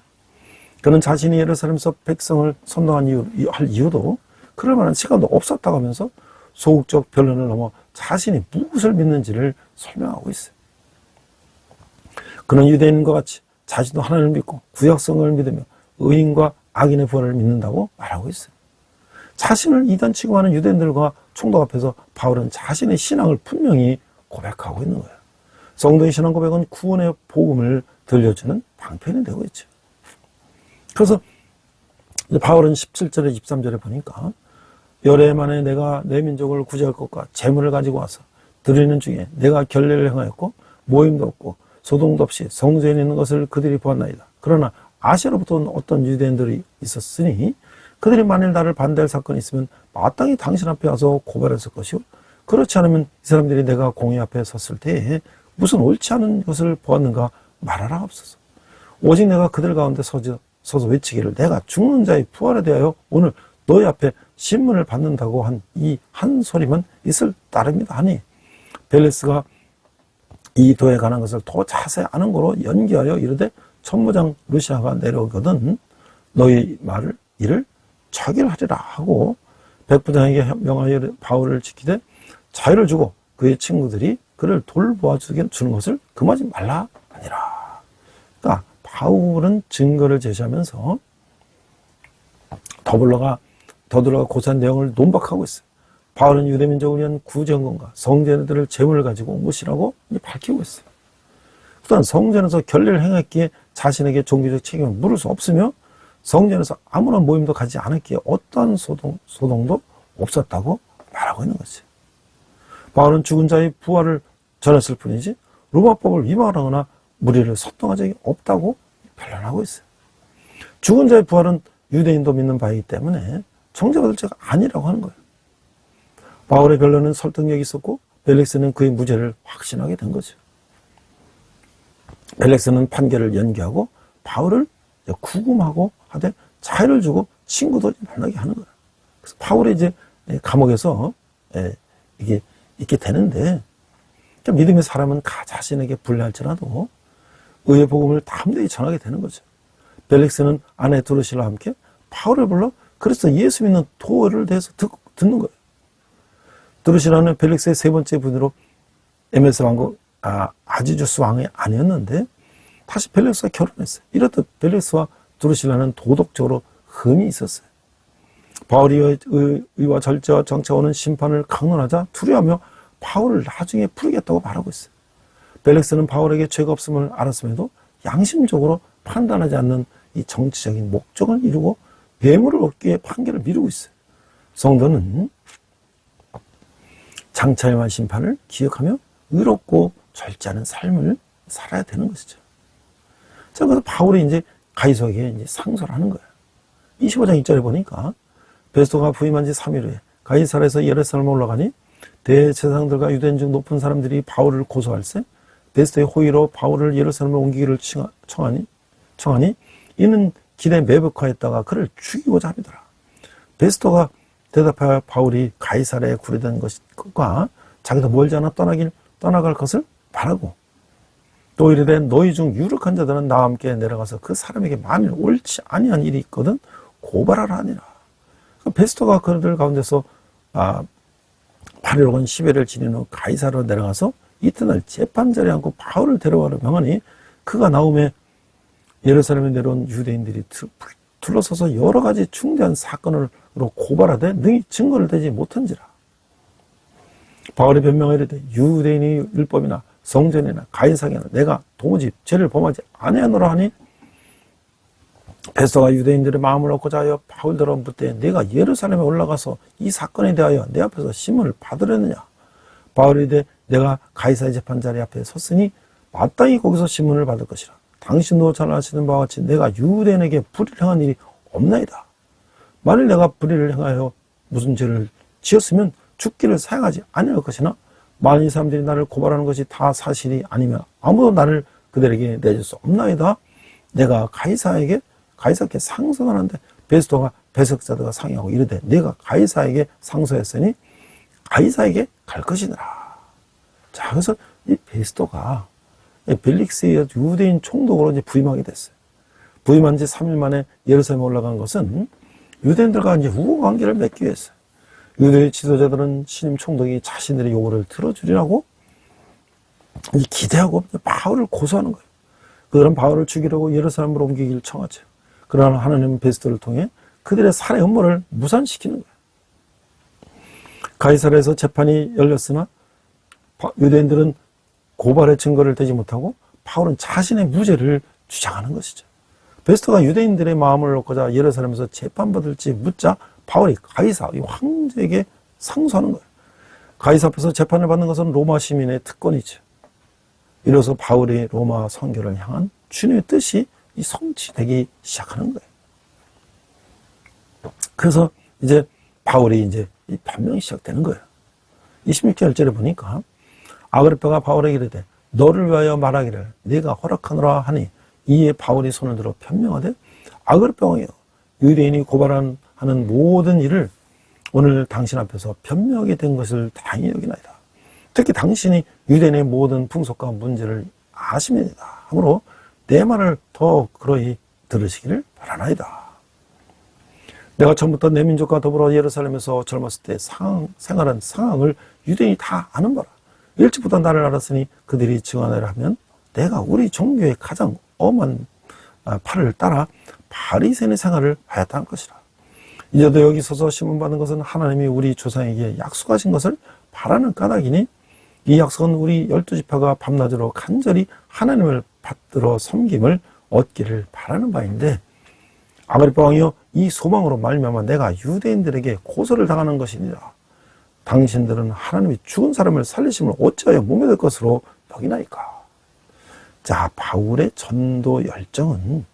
그는 자신이 예루살렘에서 백성을 선동한 이유도 그럴 만한 시간도 없었다고 하면서 소극적 변론을 넘어 자신이 무엇을 믿는지를 설명하고 있어요. 그는 유대인과 같이 자신도 하나님을 믿고 구약성을 믿으며 의인과 악인의 부활을 믿는다고 말하고 있어요. 자신을 이단 취급하는 유대인들과 총독 앞에서 바울은 자신의 신앙을 분명히 고백하고 있는 거예요. 성도의 신앙 고백은 구원의 복음을 들려주는 방편이 되고 있죠. 그래서 바울은 17절에 23절에 보니까 열해 만에 내가 내 민족을 구제할 것과 재물을 가지고 와서 드리는 중에 내가 결례를 행하였고 모임도 없고 소동도 없이 성전에 있는 것을 그들이 보았나이다. 그러나 아시아로부터 온 어떤 유대인들이 있었으니 그들이 만일 나를 반대할 사건이 있으면 마땅히 당신 앞에 와서 고발했을 것이고, 그렇지 않으면 이 사람들이 내가 공의 앞에 섰을 때에 무슨 옳지 않은 것을 보았는가 말하라 없어서. 오직 내가 그들 가운데 서서 외치기를 내가 죽는 자의 부활에 대하여 오늘 너희 앞에 신문을 받는다고 한 이 한 소리만 있을 따름이다 하니, 벨레스가 이 도에 관한 것을 더 자세히 아는 거로 연기하여 이르되 천부장 루시아가 내려오거든 너희 일을 처결하리라 하고, 백부장에게 명하여 바울을 지키되 자유를 주고 그의 친구들이 그를 돌보아 주는 것을 금하지 말라 하니라. 그러니까 바울은 증거를 제시하면서 더불어가 고사한 내용을 논박하고 있어요. 바울은 유대민족을 위한 구제헌금과 성전들을 재물을 가지고 온 것이라고 밝히고 있어요. 또한 성전에서 결례를 행했기에 자신에게 종교적 책임을 물을 수 없으며 성전에서 아무런 모임도 가지 않았기에 어떠한 소동도 없었다고 말하고 있는 거지. 바울은 죽은 자의 부활을 전했을 뿐이지 로마법을 위반하거나 무리를 선동한 적이 없다고 변론하고 있어요. 죽은 자의 부활은 유대인도 믿는 바이기 때문에 정죄받을 죄가 아니라고 하는 거예요. 바울의 변론은 설득력이 있었고 벨릭스는 그의 무죄를 확신하게 된 거죠. 벨릭스는 판결을 연기하고 바울을 구금하고 하되 자유를 주고 친구도 만나게 하는 거예요. 그래서 바울이 이제 감옥에서 이게 있게 되는데, 믿음의 사람은 자신에게 불리할지라도 의의 복음을 담대히 전하게 되는 거죠. 벨릭스는 아내 드루실라와 함께 바울을 불러 그래서 예수 믿는 도를 대해서 듣는 거예요. 드루실라는 벨릭스의 세 번째 분으로 에메스 왕국 아지주스 왕의 아내였는데 다시 벨릭스와 결혼했어요. 이렇듯 벨릭스와 드루실라는 도덕적으로 흠이 있었어요. 바울이 의와 절제와 정체가 오는 심판을 강론하자 두려워하며 바울을 나중에 풀겠다고 말하고 있어요. 벨릭스는 바울에게 죄가 없음을 알았음에도 양심적으로 판단하지 않는 이 정치적인 목적을 이루고 뇌물을 얻기 위해 판결을 미루고 있어요. 성도는 장차에 만 심판을 기억하며 의롭고 절제하는 삶을 살아야 되는 것이죠. 자, 그래서 바울이 이제 가이사에게 이제 상소를 하는 거예요. 25장 2절에 보니까 베스토가 부임한 지 3일 후에 가이사라에서 예루살렘에 올라가니 대제사장들과 유대인 중 높은 사람들이 바울을 고소할세 베스토의 호의로 바울을 예루살렘에 옮기기를 청하니 이는 길에 매복하였다가 그를 죽이고자 합니다라. 베스토가 대답하여 바울이 가이사라에 구려된 것과 자기도 멀지 않아 떠나갈 것을 바라고, 또 이르되 너희 중 유력한 자들은 나와 함께 내려가서 그 사람에게 만일 옳지 아니한 일이 있거든 고발하라 하니라. 베스토가 그들 가운데서 8일간 10일을 지낸 후 가이사라로 내려가서 이튿날 재판자리에 앉고 바울을 데려가려 명하니 그가 나오매 예루살렘에 내려온 유대인들이 둘러서서 여러 가지 중대한 사건으로 고발하되 능히 증거를 대지 못한지라. 바울이 변명하여 이르되 유대인의 율법이나 성전이나 가인상이나 내가 도무지 죄를 범하지 아니하노라 하니, 베스토가 유대인들의 마음을 얻고자 하여 바울더러 묻되 내가 예루살렘에 올라가서 이 사건에 대하여 내 앞에서 심문을 받으려느냐. 바울이 이르되 내가 가이사의 재판자리 앞에 섰으니 마땅히 거기서 심문을 받을 것이라. 당신도 잘 아시는 바와 같이 내가 유대인에게 불의를 행한 일이 없나이다. 만일 내가 불의를 행하여 무슨 죄를 지었으면 죽기를 사양하지 아니할 것이나 만일 사람들이 나를 고발하는 것이 다 사실이 아니면 아무도 나를 그들에게 내줄 수 없나이다. 내가 가이사께 상소하는데 베스토가 배석자들과 상의하고 이르되 내가 가이사에게 상소했으니 가이사에게 갈 것이니라. 자, 그래서 이 베스토가 벨릭스의 유대인 총독으로 이제 부임하게 됐어요. 부임한 지 3일 만에 예루살렘에 올라간 것은 유대인들과 이제 우호 관계를 맺기 위해서요. 유대의 지도자들은 신임 총독이 자신들의 요구를 들어주리라고 기대하고 바울을 고소하는 거예요. 그들은 바울을 죽이려고 예루살렘으로 옮기기를 청하죠. 그러나 하나님은 베스토를 통해 그들의 살해 음모를 무산시키는 거예요. 가이사라에서 재판이 열렸으나 유대인들은 고발의 증거를 대지 못하고 바울은 자신의 무죄를 주장하는 것이죠. 베스토가 유대인들의 마음을 얻고자 예루살렘에서 재판받을지 묻자 바울이 가이사, 이 황제에게 상소하는 거예요. 가이사 앞에서 재판을 받는 것은 로마 시민의 특권이죠. 이로써 바울이 로마 선교를 향한 주님의 뜻이 이 성취되기 시작하는 거예요. 그래서 이제 바울이 이제 이 변명이 시작되는 거예요. 26절에 보니까 아그리빠가 바울에게 이르되 너를 위하여 말하기를 네가 허락하노라 하니 이에 바울이 손을 들어 변명하되 아그리빠 왕이여 유대인이 고발하는 모든 일을 오늘 당신 앞에서 변명하게 된 것을 다행히 여기나이다. 특히 당신이 유대인의 모든 풍속과 문제를 아심이다 하므로 내 말을 더 그러히 들으시기를 바라나이다. 내가 처음부터 내 민족과 더불어 예루살렘에서 젊었을 때 생활한 상황을 유대인이 다 아는 바라. 일찍부터 나를 알았으니 그들이 증언하려 하면 내가 우리 종교의 가장 엄한 팔을 따라 바리새인의 생활을 하였다는 것이라. 이제도 여기 서서 심문받는 것은 하나님이 우리 조상에게 약속하신 것을 바라는 까닭이니 이 약속은 우리 12지파가 밤낮으로 간절히 하나님을 받들어 섬김을 얻기를 바라는 바인데 아그리빠 왕이여 이 소망으로 말미암아 내가 유대인들에게 고소를 당하는 것이니라. 당신들은 하나님이 죽은 사람을 살리심을 어찌하여 목매될 것으로 여기나이까. 자, 바울의 전도 열정은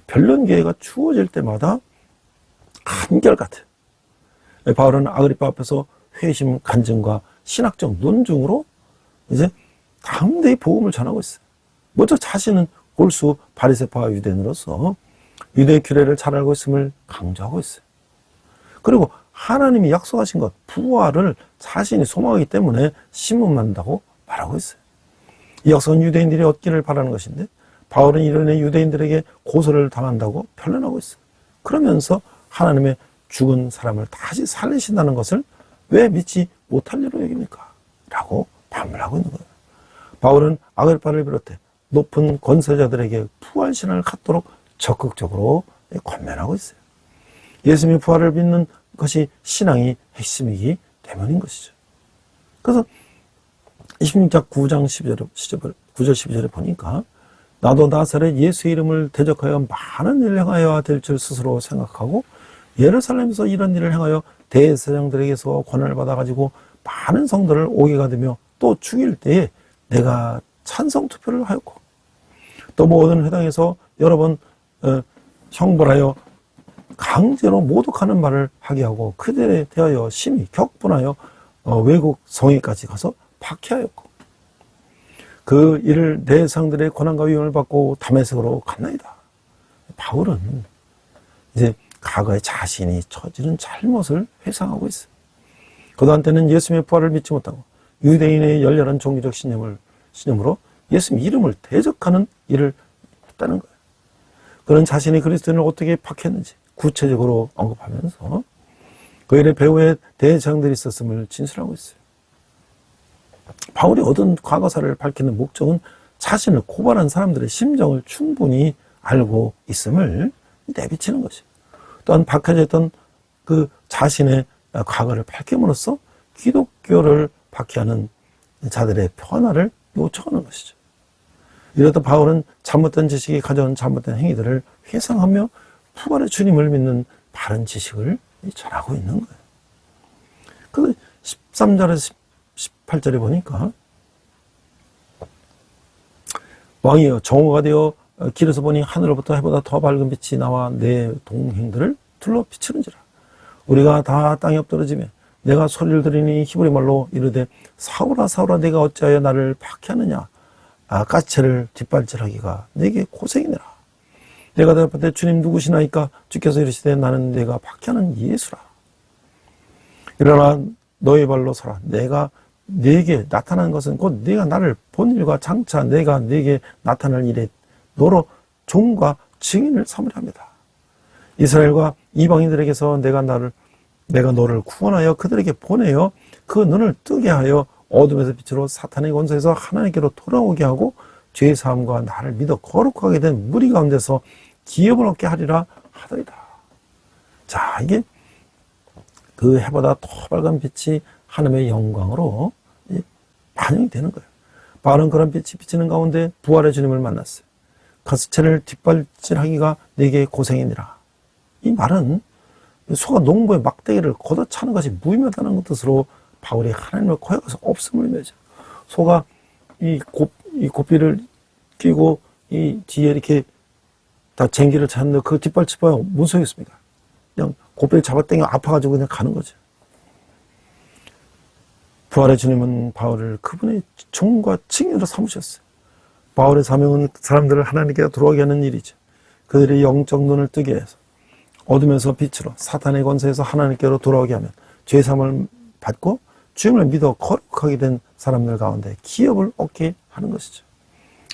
변론 기회가 주어질 때마다 한결같아요. 바울은 아그리빠 앞에서 회심 간증과 신학적 논증으로 이제 담대히 복음을 전하고 있어요. 먼저 자신은 골수 바리새파 유대인으로서 유대 규례를 잘 알고 있음을 강조하고 있어요. 그리고 하나님이 약속하신 것, 부활을 자신이 소망하기 때문에 신문한다고 말하고 있어요. 이 약속은 유대인들이 얻기를 바라는 것인데 바울은 이런 유대인들에게 고소를 당한다고 변론하고 있어요. 그러면서 하나님의 죽은 사람을 다시 살리신다는 것을 왜 믿지 못할 일로 여깁니까? 라고 반문하고 있는 거예요. 바울은 아그리빠를 비롯해 높은 권세자들에게 부활신앙을 갖도록 적극적으로 권면하고 있어요. 예수님의 부활을 믿는 것이 신앙의 핵심이기 때문인 것이죠. 그래서 26장 9장 9절 12절에 보니까 나도 나사렛 예수의 이름을 대적하여 많은 일을 행하여야 될 줄 스스로 생각하고 예루살렘에서 이런 일을 행하여 대제사장들에게서 권한을 받아가지고 많은 성도를 오게 가두며 또 죽일 때에 내가 찬성 투표를 하였고 또 모든 회당에서 여러 번 형벌하여 강제로 모독하는 말을 하게 하고 그들에 대하여 심히 격분하여 외국 성에까지 가서 박해하였고 그 일을 내 상들의 권한과 위험을 받고 다메섹으로 갔나이다. 바울은 이제 과거에 자신이 저지른 잘못을 회상하고 있어요. 그동안 예수님의 부활을 믿지 못하고 유대인의 열렬한 종교적 신념으로 예수님 이름을 대적하는 일을 했다는 거예요. 그런 자신이 그리스도인을 어떻게 박했는지 구체적으로 언급하면서 그 일의 배후에 대장들이 있었음을 진술하고 있어요. 바울이 얻은 과거사를 밝히는 목적은 자신을 고발한 사람들의 심정을 충분히 알고 있음을 내비치는 것이에요. 또한 박해져 있던 그 자신의 과거를 밝힘으로써 기독교를 박해하는 자들의 변화를 요청하는 것이죠. 이러다 바울은 잘못된 지식이 가져온 잘못된 행위들을 회상하며 부활의 주님을 믿는 바른 지식을 전하고 있는 거예요. 그 13절에서 18절에 보니까 왕이여 정오가 되어 길에서 보니 하늘로부터 해보다 더 밝은 빛이 나와 내 동행들을 둘러 비추는지라. 우리가 다 땅에 엎드러지며 내가 소리를 들으니 히브리 말로 이르되 사울아 사울아 내가 어찌하여 나를 박해하느냐. 까치를 뒷발질하기가 내게 고생이니라. 내가 대답할 때 주님 누구시나이까 주께서 이르시되 나는 내가 박해하는 예수라. 일어나 너의 발로 서라. 내가 네게 나타난 것은 곧 네가 나를 본 일과 장차 내가 네게 나타날 일에 너로 종과 증인을 삼으려 합니다. 이스라엘과 이방인들에게서 내가 너를 구원하여 그들에게 보내어 그 눈을 뜨게 하여 어둠에서 빛으로 사탄의 권세에서 하나님께로 돌아오게 하고 죄의 사함과 나를 믿어 거룩하게 된 무리 가운데서 기업을 얻게 하리라 하더이다. 자, 이게 그 해보다 더 밝은 빛이 하나님의 영광으로 반영이 되는 거예요. 바울은 그런 빛이 비치는 가운데 부활의 주님을 만났어요. 가스채를 뒷발질하기가 내게 고생이니라. 이 말은 소가 농부의 막대기를 걷어차는 것이 무의미하다는 뜻으로 바울이 하나님을 거역해서 없음을 맺어. 소가 이 고삐를 끼고 이 뒤에 이렇게 다 쟁기를 찾는 그 뒷발치파가 무슨 소용이 있습니까? 그냥 고삐를 잡아당겨 아파가지고 그냥 가는 거죠. 부활의 주님은 바울을 그분의 종과 증인으로 삼으셨어요. 바울의 사명은 사람들을 하나님께 돌아오게 하는 일이죠. 그들의 영적 눈을 뜨게 해서 어둠에서 빛으로 사탄의 권세에서 하나님께로 돌아오게 하면 죄사함을 받고 주님을 믿어 거룩하게 된 사람들 가운데 기업을 얻게 하는 것이죠.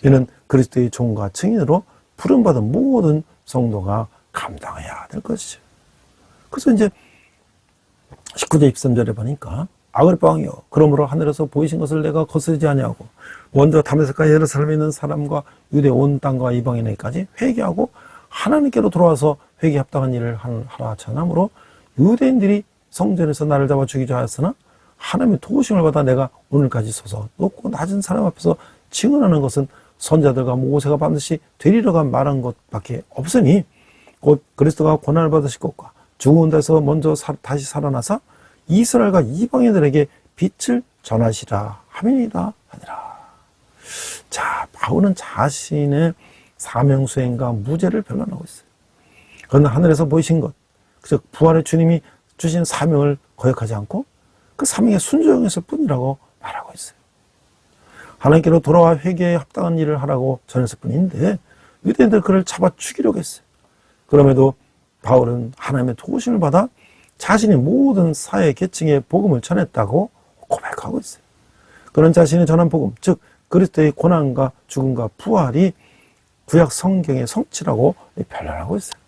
이는 그리스도의 종과 증인으로 부름받은 모든 성도가 감당해야 될 것이죠. 그래서 이제 19절 23절에 보니까 아그리빠 왕이여 그러므로 하늘에서 보이신 것을 내가 거스르지 아니하고 원대와 다메섹과 예루살렘에 있는 사람과 유대 온 땅과 이방인에게까지 회개하고 하나님께로 돌아와서 회개에 합당한 일을 하라 전함으로 유대인들이 성전에서 나를 잡아 죽이자 하였으나 하나님의 도우심을 받아 내가 오늘까지 서서 높고 낮은 사람 앞에서 증언하는 것은 선자들과 모세가 반드시 되리라고 말한 것밖에 없으니 곧 그리스도가 고난을 받으실 것과 죽은 데서 먼저 다시 살아나사 이스라엘과 이방인들에게 빛을 전하시라 함이니라 하니라. 자, 바울은 자신의 사명 수행과 무죄를 변론하고 있어요. 그러나 하늘에서 보이신 것, 즉 부활의 주님이 주신 사명을 거역하지 않고 그 사명에 순종했을 뿐이라고 말하고 있어요. 하나님께로 돌아와 회개에 합당한 일을 하라고 전했을 뿐인데 유대인들 그를 잡아 죽이려고 했어요. 그럼에도 바울은 하나님의 도우심을 받아 자신이 모든 사회 계층에 복음을 전했다고 고백하고 있어요. 그런 자신이 전한 복음, 즉 그리스도의 고난과 죽음과 부활이 구약 성경의 성취라고 변론하고 있어요.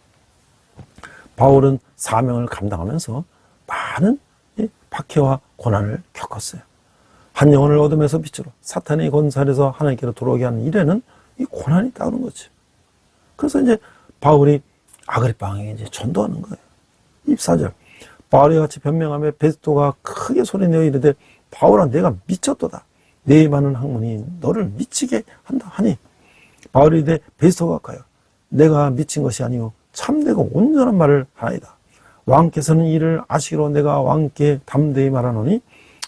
바울은 사명을 감당하면서 많은 박해와 고난을 겪었어요. 한 영혼을 어둠에서 빛으로 사탄의 권살에서 하나님께로 돌아오게 하는 일에는 이 고난이 따르는 거죠. 그래서 이제 바울이 아그리빠 왕에게 이제 전도하는 거예요. 24절. 바울이 같이 변명하며 베스토가 크게 소리내어 이르되 바울아 내가 미쳤도다. 내 많은 학문이 너를 미치게 한다 하니 바울이 이르되 베스토가 가요. 내가 미친 것이 아니요 참되고 온전한 말을 하나이다. 왕께서는 이를 아시기로 내가 왕께 담대히 말하노니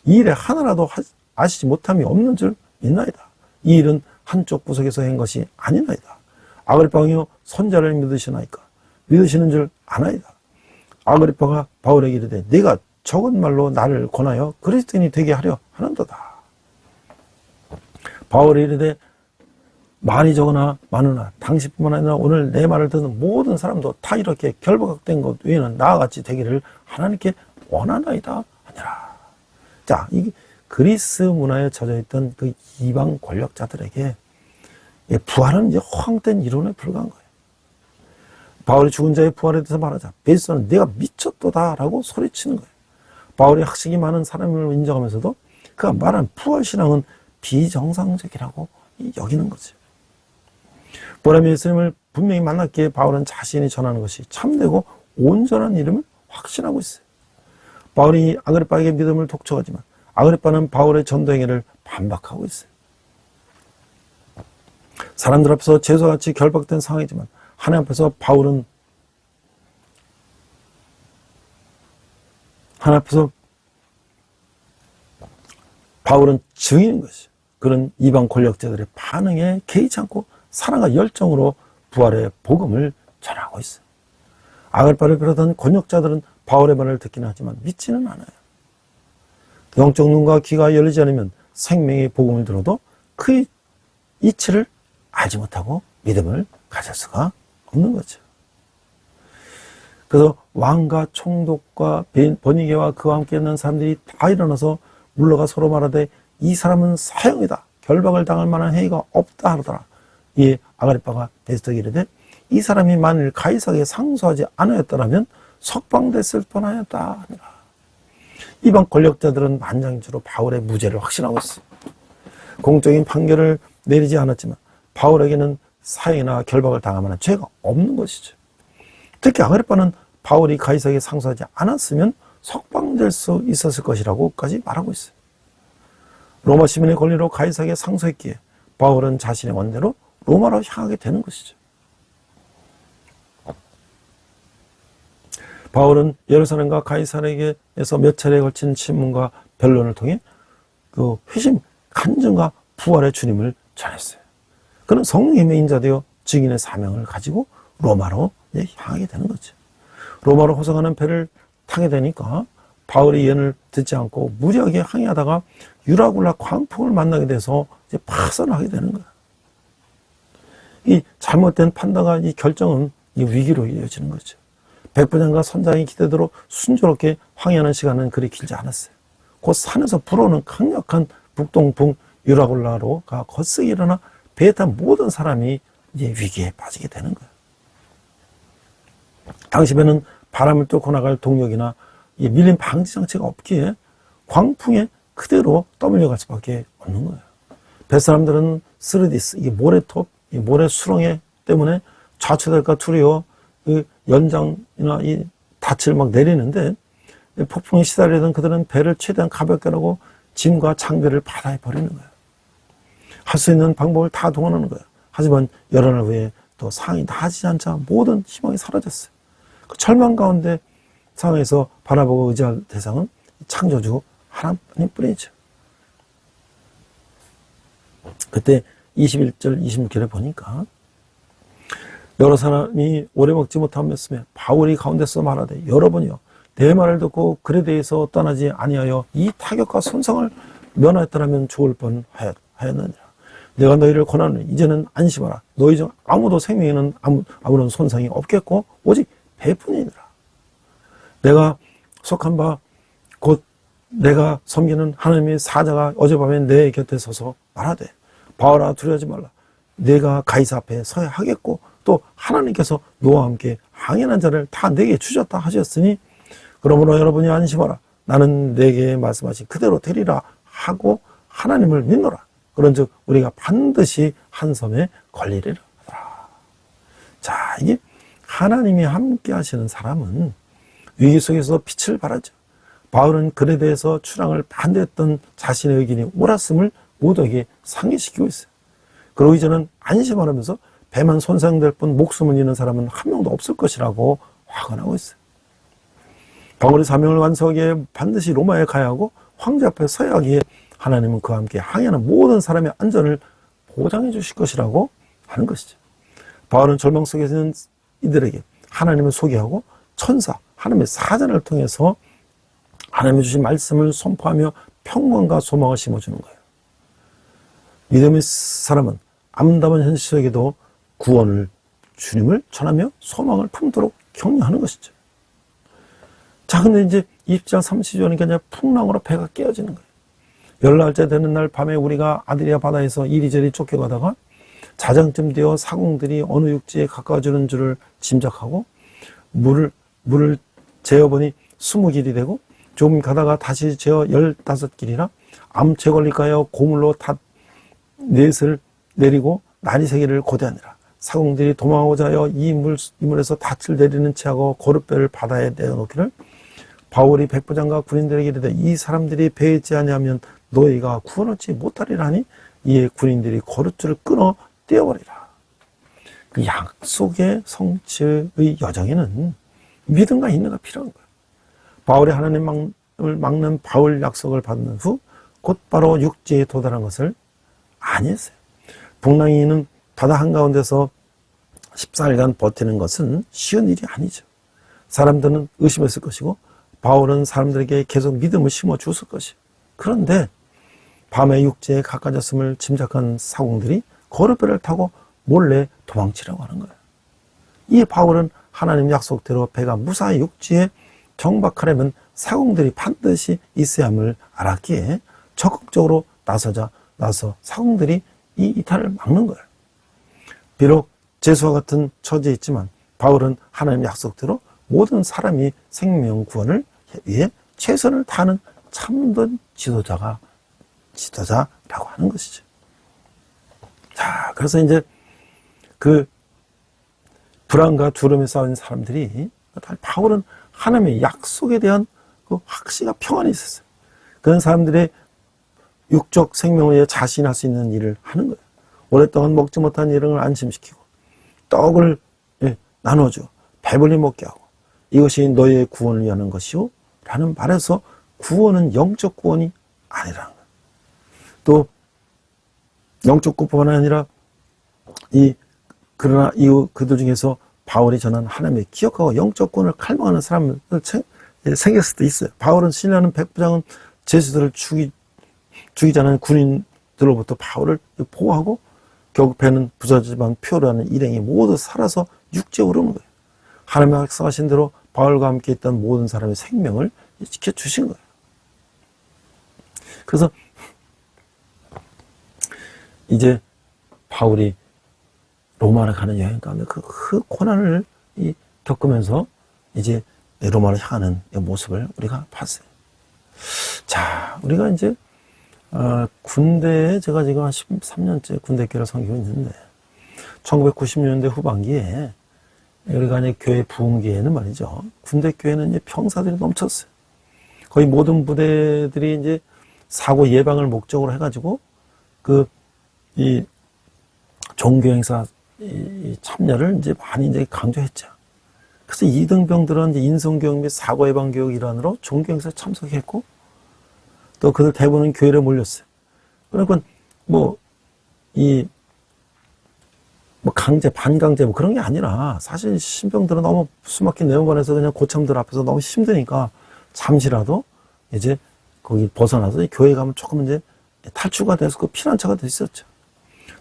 이 일에 하나라도 아시지 못함이 없는 줄 믿나이다. 이 일은 한쪽 구석에서 한 것이 아니나이다. 아그리빠 왕이여 선자를 믿으시나이까 믿으시는 줄 아나이다. 아그리빠가 바울에게 이르되 네가 적은 말로 나를 권하여 그리스도인이 되게 하려 하는도다. 바울이 이르되 많이 적으나 많으나 당신뿐만 아니라 오늘 내 말을 듣는 모든 사람도 다 이렇게 결박된 것 외에는 나와 같이 되기를 하나님께 원하나이다 하니라. 자, 이게 그리스 문화에 젖어있던 그 이방 권력자들에게 부활은 이제 허황된 이론에 불과한 거예요. 바울이 죽은 자의 부활에 대해서 말하자 베스토는 내가 미쳤도다라고 소리치는 거예요. 바울이 학식이 많은 사람을 인정하면서도 그가 말한 부활신앙은 비정상적이라고 여기는 거죠. 보람의 예수님을 분명히 만났기에 바울은 자신이 전하는 것이 참되고 온전한 이름을 확신하고 있어요. 바울이 아그리빠에게 믿음을 독촉하지만 아그리빠는 바울의 전도 행위를 반박하고 있어요. 사람들 앞에서 죄수같이 결박된 상황이지만 하나님 앞에서 바울은 증인인 것이죠. 그런 이방 권력자들의 반응에 개의치 않고 사랑과 열정으로 부활의 복음을 전하고 있어요. 아그리빠를 비롯한 권력자들은 바울의 말을 듣기는 하지만 믿지는 않아요. 영적 눈과 귀가 열리지 않으면 생명의 복음을 들어도 그 이치를 알지 못하고 믿음을 가질 수가 없는 거죠. 그래서 왕과 총독과 버니게와 그와 함께 있는 사람들이 다 일어나서 물러가 서로 말하되 이 사람은 사형이다. 결박을 당할 만한 행위가 없다 하더라. 이에 아그리빠가 베스토에게 이르되 이 사람이 만일 가이사에게 상소하지 않았더라면 석방됐을 뻔하였다 하니라. 이방 권력자들은 만장일치로 바울의 무죄를 확신하고 있어요. 공적인 판결을 내리지 않았지만 바울에게는 사형이나 결박을 당할 만한 죄가 없는 것이죠. 특히 아그리빠는 바울이 가이사에게 상소하지 않았으면 석방될 수 있었을 것이라고까지 말하고 있어요. 로마 시민의 권리로 가이사에게 상소했기에 바울은 자신의 원대로 로마로 향하게 되는 것이죠. 바울은 예루살렘과 가이사르에게서 몇 차례에 걸친 신문과 변론을 통해 그 회심, 간증과 부활의 주님을 전했어요. 그는 성령의 인자되어 증인의 사명을 가지고 로마로 향하게 되는 거죠. 로마로 호송하는 배를 타게 되니까 바울의 예언을 듣지 않고 무리하게 항해하다가 유라굴라 광풍을 만나게 돼서 이제 파선하게 되는 거야. 이 잘못된 판단과 이 결정은 이 위기로 이어지는 거죠. 백부장과 선장의 기대대로 순조롭게 항해하는 시간은 그리 길지 않았어요. 곧 산에서 불어오는 강력한 북동풍 유라굴라로가 거세게 일어나 배에 탄 모든 사람이 이제 위기에 빠지게 되는 거예요. 당시 배는 바람을 뚫고 나갈 동력이나 이 밀림 방지 장치가 없기에 광풍에 그대로 떠밀려갈 수밖에 없는 거예요. 뱃사람들은 스르디스, 이 모래톱, 이 모래 수렁에 때문에 좌초될까 두려워 이 연장이나 이 닻을 막 내리는데 폭풍에 시달리던 그들은 배를 최대한 가볍게 하고 짐과 장비를 바다에 버리는 거예요. 할 수 있는 방법을 다 동원하는 거예요. 하지만 여러 날 후에 또 상황이 나아지지 않자 모든 희망이 사라졌어요. 그 절망 가운데 상황에서 바라보고 의지할 대상은 창조주 하나님뿐이죠. 그때 21절 26절에 보니까 여러 사람이 오래 먹지 못하였으며 바울이 가운데서 말하되 여러분이요 내 말을 듣고 그레데에서 떠나지 아니하여 이 타격과 손상을 면하였더라면 좋을 뻔하였느니라. 내가 너희를 권하노니 이제는 안심하라. 너희 중 아무도 생명에는 아무런 손상이 없겠고 오직 배뿐이니라. 내가 속한 바 곧 내가 섬기는 하나님의 사자가 어젯밤에 내 곁에 서서 말하되 바울아 두려워하지 말라. 내가 가이사 앞에 서야 하겠고 또 하나님께서 너와 함께 항해한 자를 다 내게 주셨다 하셨으니 그러므로 여러분이 안심하라. 나는 내게 말씀하신 그대로 되리라 하고 하나님을 믿노라. 그런즉 우리가 반드시 한 섬에 걸리리라. 자, 이게 하나님이 함께 하시는 사람은 위기 속에서 빛을 발하죠. 바울은 글에 대해서 출항을 반대했던 자신의 의견이 옳았음을 모두에게 상기시키고 있어요. 그리고 이제는 안심하면서 배만 손상될 뿐 목숨을 잃는 사람은 한 명도 없을 것이라고 확언하고 있어요. 바울의 사명을 완수하기에 반드시 로마에 가야 하고 황제 앞에 서야 하기에 하나님은 그와 함께 항해하는 모든 사람의 안전을 보장해 주실 것이라고 하는 것이죠. 바울은 절망 속에 있는 이들에게 하나님을 소개하고 천사, 하나님의 사자를 통해서 하나님이 주신 말씀을 선포하며 평강과 소망을 심어주는 거예요. 믿음의 사람은 암담한 현실 속에도 구원을 주님을 전하며 소망을 품도록 격려하는 것이죠. 자, 근데 이제 20장 30절이니까 이제 풍랑으로 배가 깨어지는 거예요. 열날째 되는 날 밤에 우리가 아드리아 바다에서 이리저리 쫓겨가다가 자정쯤 되어 사공들이 어느 육지에 가까워지는 줄을 짐작하고 물을 재어보니 20길이 되고 조금 가다가 다시 재어 15길이라 암체 걸릴까 하여 고물로 닷넷을 내리고 날이 새기를 고대하니라. 사공들이 도망하고자 하여 이 물에서 닻을 내리는 채하고 거룻배를 바다에 내어놓기를 바울이 백부장과 군인들에게 이르되 이 사람들이 배에 있지 아니하면 너희가 구원 얻지 못하리라 하니 이에 군인들이 거룻줄을 끊어 떼어버리라. 그 약속의 성취의 여정에는 믿음과 인내가 필요한 거예요. 바울이 하나님을 막는 바울 약속을 받는 후 곧바로 육지에 도달한 것을 아니했어요. 풍랑이는 바다 한가운데서 14일간 버티는 것은 쉬운 일이 아니죠. 사람들은 의심했을 것이고 바울은 사람들에게 계속 믿음을 심어주었을 것이에요. 그런데 밤에 육지에 가까워졌음을 짐작한 사공들이 거룻배를 타고 몰래 도망치려고 하는 거예요. 이 바울은 하나님 약속대로 배가 무사히 육지에 정박하려면 사공들이 반드시 있어야 함을 알았기에 적극적으로 나서 사공들이 이 이탈을 막는 거예요. 비록 제수와 같은 처지에 있지만 바울은 하나님 약속대로 모든 사람이 생명 구원을 위해 최선을 다하는 참된 지도자라고 하는 것이죠. 자, 그래서 이제 그 불안과 두려움에 쌓인 사람들이 바울은 하나님의 약속에 대한 그 확신과 평안이 있었어요. 그런 사람들의 육적 생명을 위해 자신이 할 수 있는 일을 하는 거예요. 오랫동안 먹지 못한 일을 안심시키고 떡을 나눠줘 배불리 먹게 하고 이것이 너희의 구원을 위하는 것이오 라는 말에서 구원은 영적 구원이 아니라는 거예요. 또 영적 구원뿐만 아니라 그러나 그들 중에서 바울이 전한 하나님의 기억하고 영적 구원을 갈망하는 사람을 생겼을 수도 있어요. 바울은 신뢰하는 백부장은 제수들을 죽이자는 군인들로부터 바울을 보호하고 결국 배는 부서지만 표류하는 일행이 모두 살아서 육지에 오르는 거예요. 하나님의 약속하신 대로 바울과 함께 있던 모든 사람의 생명을 지켜주신 거예요. 그래서 이제 바울이 로마를 가는 여행 가운데 그 고난을 겪으면서 이제 로마를 향하는 모습을 우리가 봤어요. 자, 우리가 이제 군대에 제가 지금 한 13년째 군대교를 섬기고 있는데 1990년대 후반기에 우리가 이제 교회 부흥기에는 말이죠. 군대교회는 이제 병사들이 넘쳤어요. 거의 모든 부대들이 이제 사고 예방을 목적으로 해가지고 이 종교 행사 참여를 이제 많이 이제 강조했죠. 그래서 이등병들은 이제 인성교육 및 사고 예방 교육 일환으로 종교 행사에 참석했고 또 그들 대부분은 교회로 몰렸어요. 그러니까 강제, 반강제 그런 게 아니라 사실 신병들은 너무 숨막힌 내원관에서 그냥 고참들 앞에서 너무 힘드니까 잠시라도 이제 거기 벗어나서 교회 가면 조금 이제 탈출가 돼서 그 피난처가 돼 있었죠.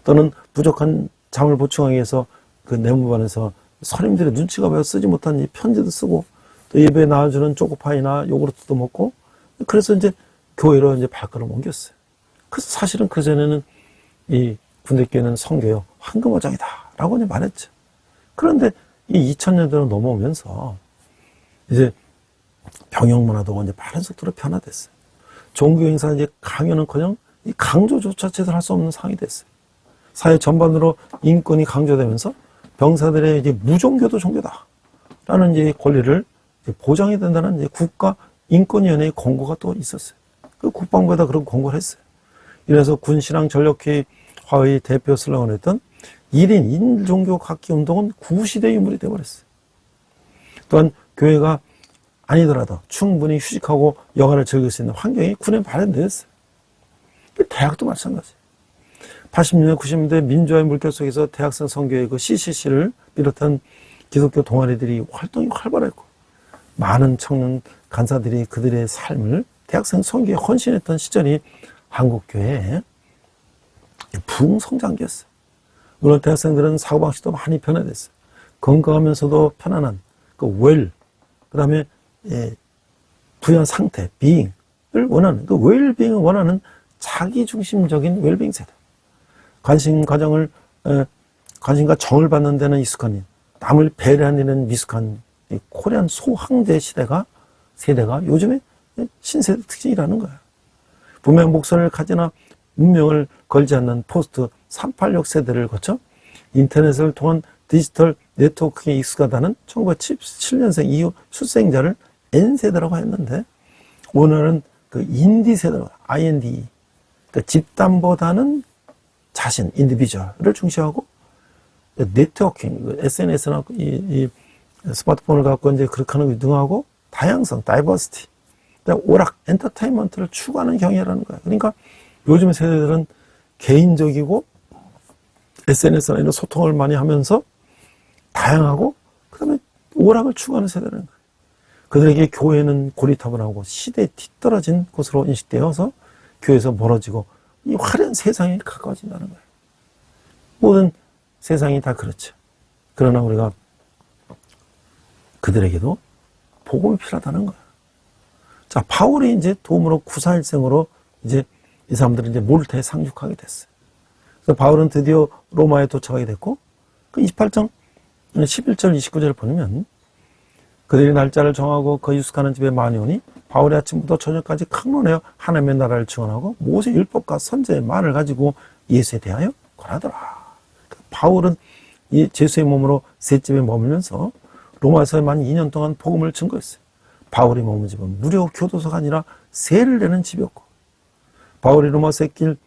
또는 부족한 잠을 보충하기 위해서 그 내무반에서 선임들의 눈치가 보여 쓰지 못한 이 편지도 쓰고 또 예배에 나와주는 초코파이나 요구르트도 먹고 그래서 이제 교회로 이제 발걸음 옮겼어요. 그래서 사실은 그전에는 이 군대교회는 성교요 황금어장이다 라고 이제 말했죠. 그런데 이 2000년대로 넘어오면서 이제 병역 문화도 이제 빠른 속도로 변화됐어요. 종교 행사 이제 강요는커녕 이 강조조차 제대로 할 수 없는 상황이 됐어요. 사회 전반으로 인권이 강조되면서 병사들의 이제 무종교도 종교다라는 이제 권리를 이제 보장해야 된다는 이제 국가인권위원회의 권고가 또 있었어요. 그 국방부에다 그런 권고를 했어요. 이래서 군신앙 전력화의 대표 슬로건을 했던 1인 인종교 각기 운동은 구시대 유물이 되어버렸어요. 또한 교회가 아니더라도 충분히 휴식하고 여가를 즐길 수 있는 환경이 군에 마련되었어요. 대학도 마찬가지예요. 80년대, 90년대 민주화의 물결 속에서 대학생 선교회 그 CCC를 비롯한 기독교 동아리들이 활동이 활발했고 많은 청년 간사들이 그들의 삶을 대학생 선교에 헌신했던 시절이 한국교회의 부흥성장기였어요. 물론 대학생들은 사고방식도 많이 변화됐어요. 건강하면서도 편안한 그 다음에 부연 상태, being을 원하는 그 웰빙을 원하는 자기중심적인 웰빙 세대. 관심과 정을 받는 데는 익숙한 일, 남을 배려하는 데는 미숙한 코리안 소황제 세대가 요즘에 신세대 특징이라는 거예요. 분명 목소리를 가지나 운명을 걸지 않는 포스트 386 세대를 거쳐 인터넷을 통한 디지털 네트워크에 익숙하다는 1977년생 이후 출생자를 N세대라고 했는데 오늘은 그 인디 세대로 IND 그러니까 집단보다는 자신, 인디비주얼을 중시하고 네트워킹, SNS나 이 스마트폰을 갖고 이제 그렇게 하는 거 등하고 다양성, 다이버시티, 오락, 엔터테인먼트를 추구하는 경향이라는 거예요. 그러니까 요즘 세대들은 개인적이고 SNS나 이런 소통을 많이 하면서 다양하고 그다음에 오락을 추구하는 세대라는 거예요. 그들에게 교회는 고리타분하고 시대에 뒤떨어진 곳으로 인식되어서 교회에서 멀어지고 이 화려한 세상에 가까워진다는 거예요. 모든 세상이 다 그렇죠. 그러나 우리가 그들에게도 복음이 필요하다는 거예요. 자, 바울이 이제 도움으로 구사일생으로 이제 이 사람들은 이제 몰타에 상륙하게 됐어요. 그래서 바울은 드디어 로마에 도착하게 됐고, 그 28장 11절 29절을 보면 그들이 날짜를 정하고 그 유숙하는 집에 많이 오니 바울이 아침부터 저녁까지 강론하여 하나님의 나라를 증언하고 모세 율법과 선지의 말을 가지고 예수에 대하여 권하더라. 바울은 이 제수의 몸으로 새 집에 머물면서 로마에서만 2년 동안 복음을 증거했어요. 바울이 머문 집은 무료 교도소가 아니라 세를 내는 집이었고 바울이 로마에서 했길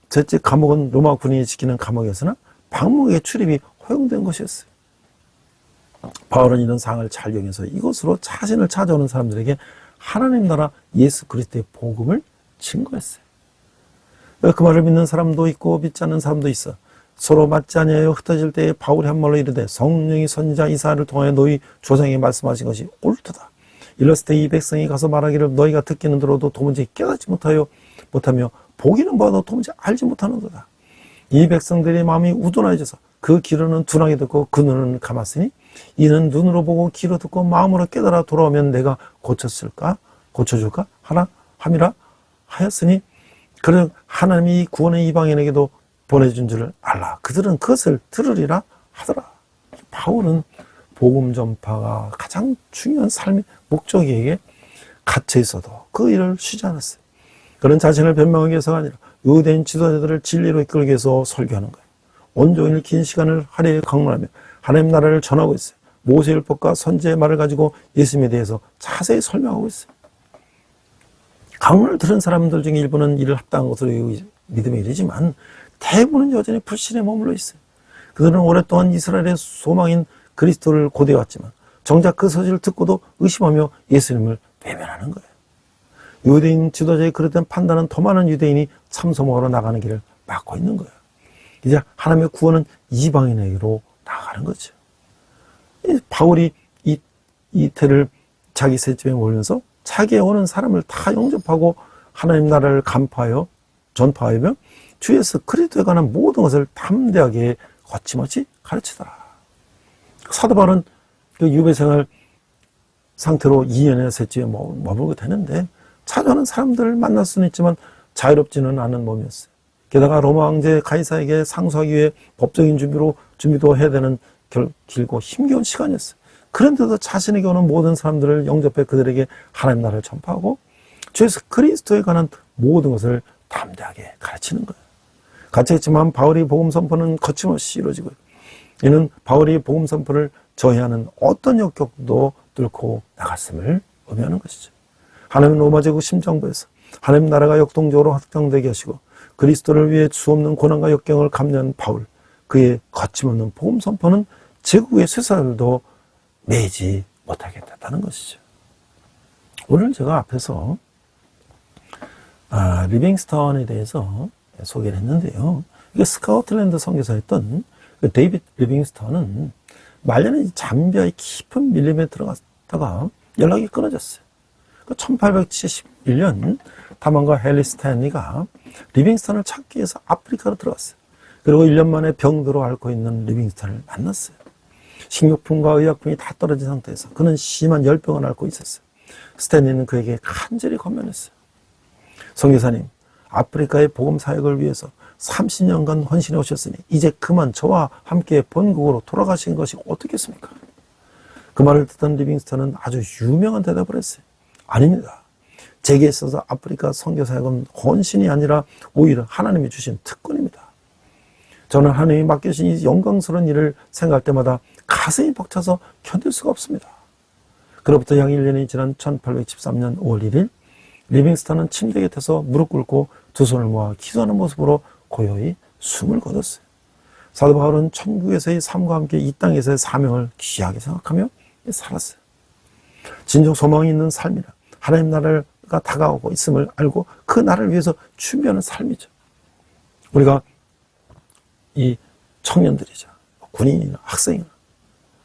셋째 감옥은 로마 군인이 지키는 감옥이었으나 방목의 출입이 허용된 것이었어요. 바울은 이런 상황을 잘 이용해서 이곳으로 자신을 찾아오는 사람들에게 하나님 나라 예수 그리스도의 복음을 증거했어요. 그 말을 믿는 사람도 있고 믿지 않는 사람도 있어. 서로 맞지 아니하여 흩어질 때에 바울이 한말로 이르되 성령이 선지자 이사야를 통하여 너희 조상에게 말씀하신 것이 옳도다. 일렀을 때 이 백성이 가서 말하기를 너희가 듣기는 들어도 도무지 깨닫지 못하며 보기는 봐도 도무지 알지 못하는도다. 이 백성들의 마음이 우둔하여져서 그 귀로는 둔하게 듣고 그 눈은 감았으니 이는 눈으로 보고 귀로 듣고 마음으로 깨달아 돌아오면 내가 고쳐줄까 하나 함이라 하였으니 그는 하나님이 이 구원의 이방인에게도 보내준 줄을 알라. 그들은 그것을 들으리라 하더라. 바울은 복음 전파가 가장 중요한 삶의 목적에게 갇혀 있어도 그 일을 쉬지 않았어요. 그런 자신을 변명하기 위해서가 아니라 유대인 지도자들을 진리로 이끌기 위해서 설교하는 거예요. 온종일 긴 시간을 하루에 강론하며 하나님 나라를 전하고 있어요. 모세율법과 선지의 말을 가지고 예수님에 대해서 자세히 설명하고 있어요. 강론을 들은 사람들 중에 일부는 이를 합당한 것으로 믿음에 이르지만 대부분은 여전히 불신에 머물러 있어요. 그들은 오랫동안 이스라엘의 소망인 그리스도를 고대해왔지만 정작 그 소식을 듣고도 의심하며 예수님을 외면하는 거예요. 유대인 지도자의 그릇된 판단은 더 많은 유대인이 참소먹으러 나가는 길을 막고 있는 거예요. 이제 하나님의 구원은 이방인에게로 나가는 거죠. 바울이 이태를 자기 셋집에 모이면서 자기에 오는 사람을 다 영접하고 하나님 나라를 전파하며 주 예수 그리스도에 관한 모든 것을 담대하게 거침없이 가르치더라. 사도 바울은 그 유배생활 상태로 2년의 셋집에 머물게 되는데 찾아오는 사람들을 만날 수는 있지만 자유롭지는 않은 몸이었어요. 게다가 로마 황제 가이사에게 상소하기 위해 법적인 준비도 해야 되는 길고 힘겨운 시간이었어요. 그런데도 자신에게 오는 모든 사람들을 영접해 그들에게 하나님 나라를 전파하고 주 예수 그리스도에 관한 모든 것을 담대하게 가르치는 거예요. 갇혀있지만 바울이 복음 선포는 거침없이 이루어지고요. 이는 바울이 복음 선포를 저해하는 어떤 역경도 뚫고 나갔음을 의미하는 것이죠. 하나님 로마 제국 심정부에서 하나님 나라가 역동적으로 확장되게 하시고 그리스도를 위해 수없는 고난과 역경을 감내한 바울, 그의 거침없는 복음 선포는 제국의 쇠사슬도 매지 못하게 됐다는 것이죠. 오늘 제가 앞에서 리빙스턴에 대해서 소개를 했는데요. 이게 스코틀랜드 선교사였던 데이빗 리빙스턴은 말년에 잠비아의 깊은 밀림에 들어갔다가 연락이 끊어졌어요. 1871년 다만과 헨리 스탠리가 리빙스턴을 찾기 위해서 아프리카로 들어갔어요. 그리고 1년 만에 병들어 앓고 있는 리빙스턴을 만났어요. 식료품과 의약품이 다 떨어진 상태에서 그는 심한 열병을 앓고 있었어요. 스탠리는 그에게 간절히 권면했어요. 선교사님, 아프리카의 복음 사역을 위해서 30년간 헌신해 오셨으니 이제 그만 저와 함께 본국으로 돌아가신 것이 어떻겠습니까? 그 말을 듣던 리빙스턴은 아주 유명한 대답을 했어요. 아닙니다. 제게 있어서 아프리카 선교사역은 헌신이 아니라 오히려 하나님이 주신 특권입니다. 저는 하나님이 맡겨주신 이 영광스러운 일을 생각할 때마다 가슴이 벅차서 견딜 수가 없습니다. 그로부터 약 1년이 지난 1813년 5월 1일 리빙스턴은 침대 곁에서 무릎 꿇고 두 손을 모아 기도하는 모습으로 고요히 숨을 거뒀어요. 사도 바울은 천국에서의 삶과 함께 이 땅에서의 사명을 귀하게 생각하며 살았어요. 진정 소망이 있는 삶이라 하나님 나라가 다가오고 있음을 알고 그 나라를 위해서 준비하는 삶이죠. 우리가 이 청년들이죠. 군인이나 학생이나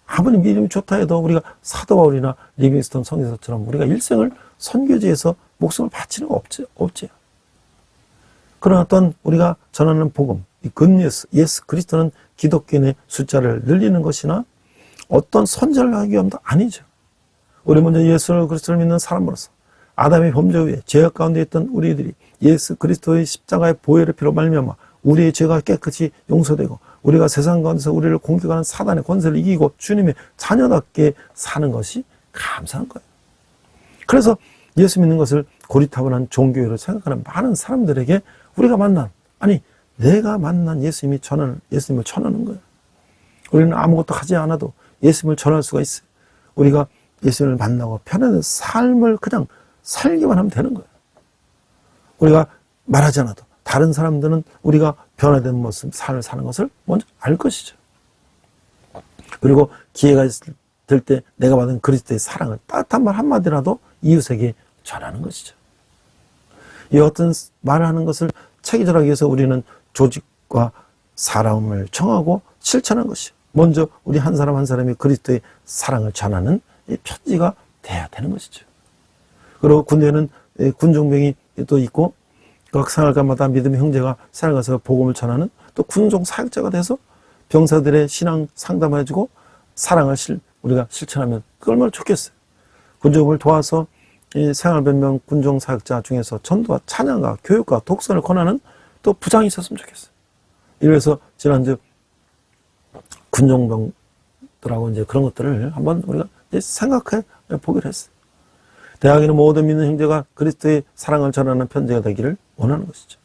아무리 믿음이 좋다 해도 우리가 사도 바울이나 리빙스턴 선교사처럼 우리가 일생을 선교지에서 목숨을 바치는 거 없지요. 그러나 어떤 우리가 전하는 복음, 이 굿뉴스, 예수 그리스도는 기독교인의 숫자를 늘리는 것이나 어떤 선전을 하기 위함도 아니죠. 우리 먼저 예수 그리스도를 믿는 사람으로서 아담의 범죄 후에 죄악 가운데 있던 우리들이 예수 그리스도의 십자가의 보혈의 피로 말미암아 우리의 죄가 깨끗이 용서되고 우리가 세상 가운데서 우리를 공격하는 사단의 권세를 이기고 주님의 자녀답게 사는 것이 감사한 거예요. 그래서 예수 믿는 것을 고리타분한 종교로 생각하는 많은 사람들에게 우리가 내가 만난 예수님을 전하는 거예요. 우리는 아무것도 하지 않아도 예수님을 전할 수가 있어요. 우리가 예수님을 만나고 편안한 삶을 그냥 살기만 하면 되는 거예요. 우리가 말하지 않아도 다른 사람들은 우리가 변화된 모습, 삶을 사는 것을 먼저 알 것이죠. 그리고 기회가 될 때 내가 받은 그리스도의 사랑을 따뜻한 말 한마디라도 이웃에게 전하는 것이죠. 이 어떤 말하는 것을 체계절하기 위해서 우리는 조직과 사람을 정하고 실천한 것이요. 먼저 우리 한 사람 한 사람이 그리스도의 사랑을 전하는 이 편지가 돼야 되는 것이죠. 그리고 군대는 군종병이 또 있고 각 생활관마다 믿음의 형제가 생활가서 복음을 전하는 또 군종 사역자가 돼서 병사들의 신앙 상담해주고 사랑을 우리가 실천하면 그 얼마나 좋겠어요. 군종을 도와서 이 생활변명 군종 사역자 중에서 전도와 찬양과 교육과 독서를 권하는 또 부장이 있었으면 좋겠어요. 이래서 지난주 군종병들하고 이제 그런 것들을 한번 우리가 이제 생각해 보기로 했어요. 대학에는 모든 믿는 형제가 그리스도의 사랑을 전하는 편지가 되기를 원하는 것이죠.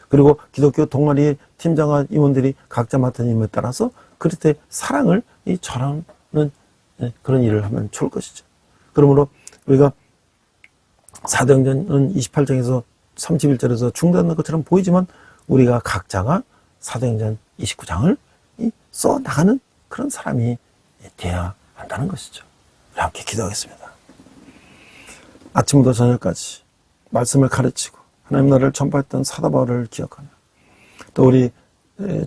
그리고 기독교 동아리의 팀장과 임원들이 각자 맡은 임무에 따라서 그리스도의 사랑을 전하는 그런 일을 하면 좋을 것이죠. 그러므로 우리가 사도행전은 28장에서 31절에서 중단된 것처럼 보이지만 우리가 각자가 사도행전 29장을 써나가는 그런 사람이 되어야 한다는 것이죠. 우리 함께 기도하겠습니다. 아침부터 저녁까지 말씀을 가르치고 하나님 나라를 전파했던 사도 바울을 기억하며 또 우리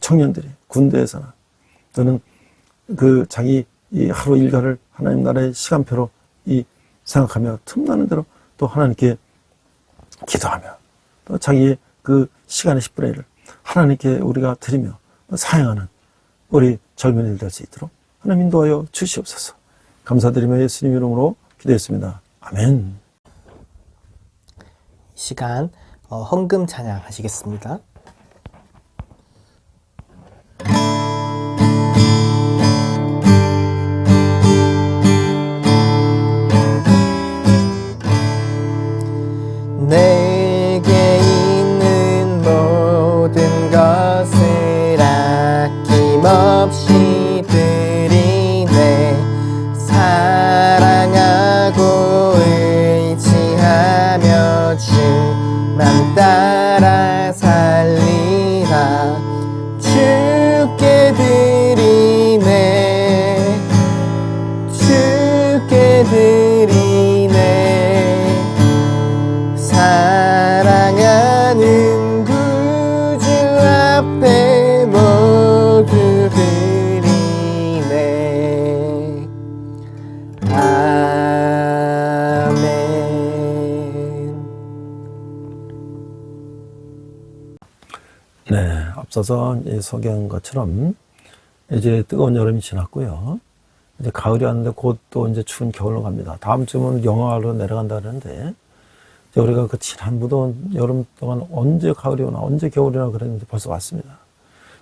청년들이 군대에서나 또는 그 자기 이 하루 일과를 하나님 나라의 시간표로 생각하며 틈나는 대로 또 하나님께 기도하며 또 자기의 그 시간의 10분의 1을 하나님께 우리가 드리며 사용하는 우리 젊은이들 될 수 있도록 하나님 인도하여 주시옵소서. 감사드리며 예수님 이름으로 기도했습니다. 아멘. 이 시간 헌금 찬양하시겠습니다. 내게 있는 모든 것을 아낌없이 드리네. 사랑하고 의지하며 주만 따라 살리라. 주께 드리네. 주께 드리네. 사랑하는 구주 앞에 모두 드리네. 아멘. 네, 앞서서 소개한 것처럼 이제 뜨거운 여름이 지났고요. 이제 가을이 왔는데 곧 또 이제 추운 겨울로 갑니다. 다음 주면 영하로 내려간다 그러는데 우리가 그 지난 무더운 여름 동안 언제 가을이 오나 언제 겨울이나 그랬는데 벌써 왔습니다.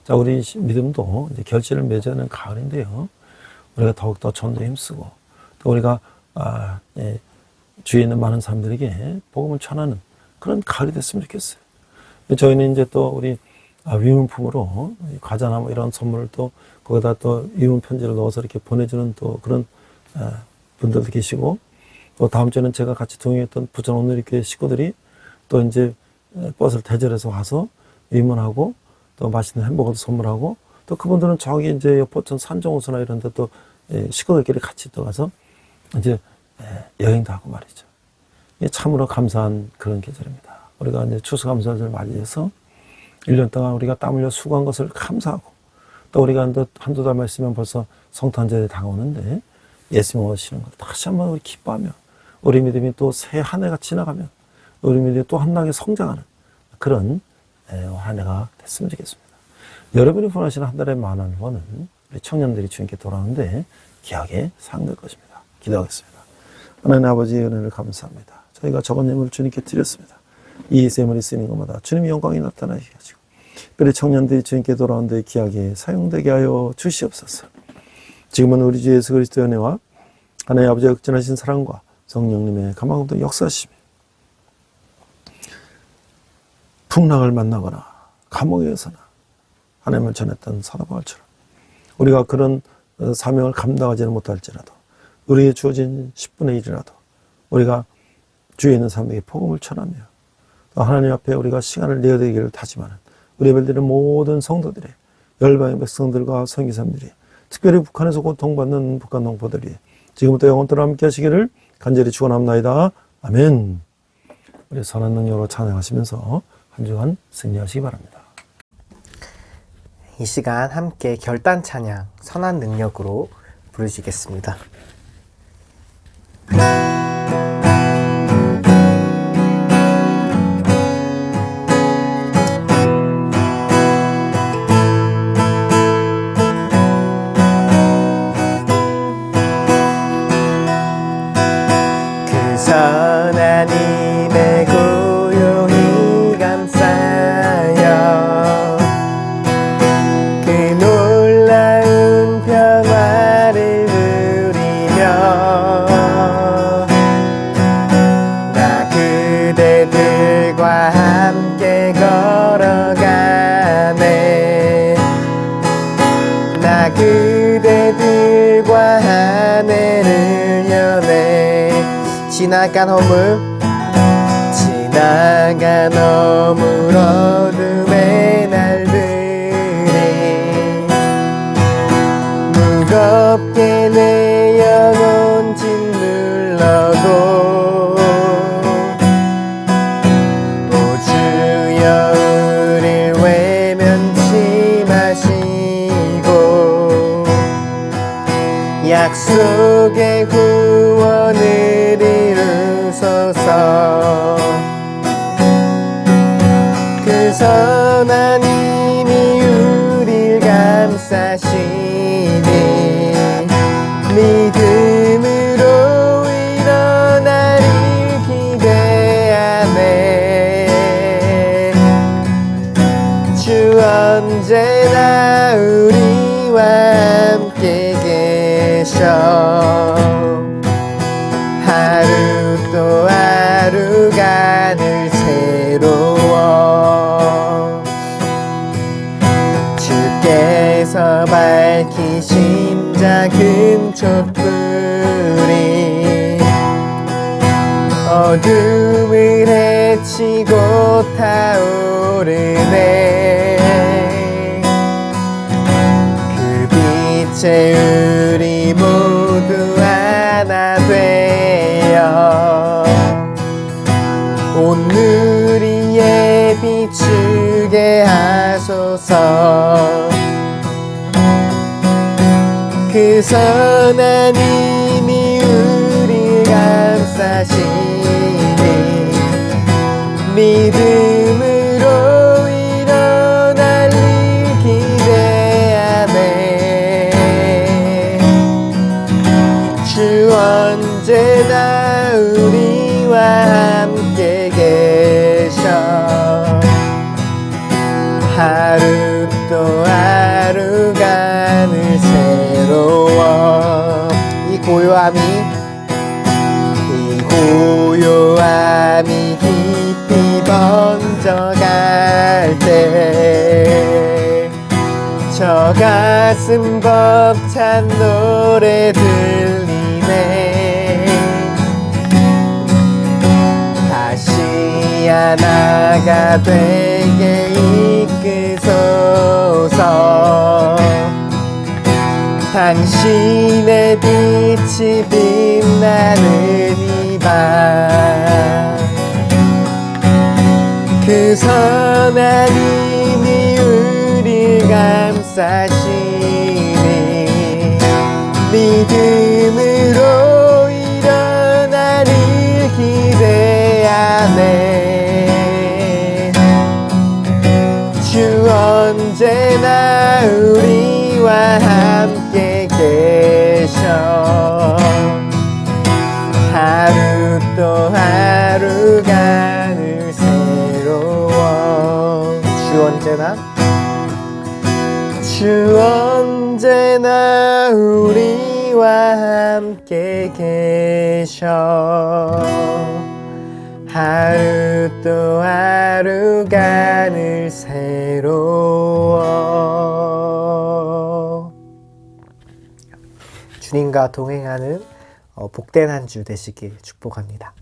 자, 우리 믿음도 이제 결실을 맺어내는 가을인데요. 우리가 더욱더 전도에 힘쓰고 또 우리가 주위에 있는 많은 사람들에게 복음을 전하는 그런 가을이 됐으면 좋겠어요. 저희는 이제 또 우리 위문품으로 과자나 뭐 이런 선물을 또 거기다 또 위문 편지를 넣어서 이렇게 보내주는 또 그런 분들도 계시고 또 다음 주에는 제가 같이 동행했던 부천 오늘교회 식구들이 또 이제 버스를 대절해서 와서 위문하고 또 맛있는 햄버거도 선물하고 또 그분들은 저기 이제 포천 산정호수나 이런 데 또 식구들끼리 같이 또 가서 이제 여행도 하고 말이죠. 이게 참으로 감사한 그런 계절입니다. 우리가 이제 추수감사절을 맞이해서 1년 동안 우리가 땀 흘려 수고한 것을 감사하고 또 우리가 한두 달만 있으면 벌써 성탄절이 다가오는데 예수님 오시는 걸 다시 한번 우리 기뻐하며 우리 믿음이 또 새 한 해가 지나가면 우리 믿음이 또 한 단계 성장하는 그런 한 해가 됐으면 좋겠습니다. 여러분이 원하시는 한 달의 만원 후원은 우리 청년들이 주님께 돌아오는데 귀하게 상될 것입니다. 기도하겠습니다. 하나님 아버지의 은혜를 감사합니다. 저희가 적은 예물을 주님께 드렸습니다. 이 예물이 쓰이는 것마다 주님의 영광이 나타나게 하시고 특별히 청년들이 주님께 돌아오는데 귀하게 사용되게 하여 주시옵소서. 지금은 우리 주 예수 그리스도의 은혜와 하나님 아버지의 극진하신 사랑과 성령님의 감화감동 역사하시며 풍랑을 만나거나 감옥에서나 하나님을 전했던 사도 바울처럼 우리가 그런 사명을 감당하지는 못할지라도 우리에게 주어진 10분의 1이라도 우리가 주위에 있는 사람에게 복음을 전하며 또 하나님 앞에 우리가 시간을 내어드리기를 다짐하는 우리 예배드리는 모든 성도들의 열방의 백성들과 선교사님들이 특별히 북한에서 고통받는 북한 농포들이 지금부터 영원토록 함께 하시기를 간절히 축원합니다. 아멘. 우리 선한 능력으로 찬양하시면서 한 주간 승리하시기 바랍니다. 이 시간 함께 결단 찬양 선한 능력으로 부르시겠습니다. 그 선한 힘에 고요히 감싸여 그 놀라운 평화를 누리며 나 그대들과 함께 걸어가네. 나 그대들과 하늘을 여네. 지나간 어물 어둠의 날들이 무겁게 내 영혼 짓눌러도 오 주여 우릴 외면치 마시고 약속의 구원을 이루소서. 그 선한 힘이 우릴 감싸시니 믿음으로 일어나를 기대하네. 주 언제나 우리와 함께 계셔. 하루 또 하루가 늘 새로워. 주께서 밝히신 작은 촛불이 어둠을 헤치고 타오르네. 그 빛에 우리 모두 하나 되어 온 누리에 비추게 하소서. 그 선한 힘이 우릴 감싸시니 믿음으로 일어날 일 기대하네. 주 언제나 우리와 함께 계셔. 하루 또 하루가 늘 새로워. 이 고요함이 깊이 번져갈 때 저 가슴 벅찬 노래 들리네. 다시 하나가 되게 이끄소서. 당신의 빛이 빛나는 이 밤 그 선한 힘이 우릴 감싸시니 믿음으로 일어나를 기대하네. 주 언제나 우리와 함께 계셔. 하루 또 하루가 늘 새로워. 주 언제나 우리와 함께 계셔. 하루 또 하루가 늘 새로워. 주님과 동행하는 복된 한 주 되시길 축복합니다.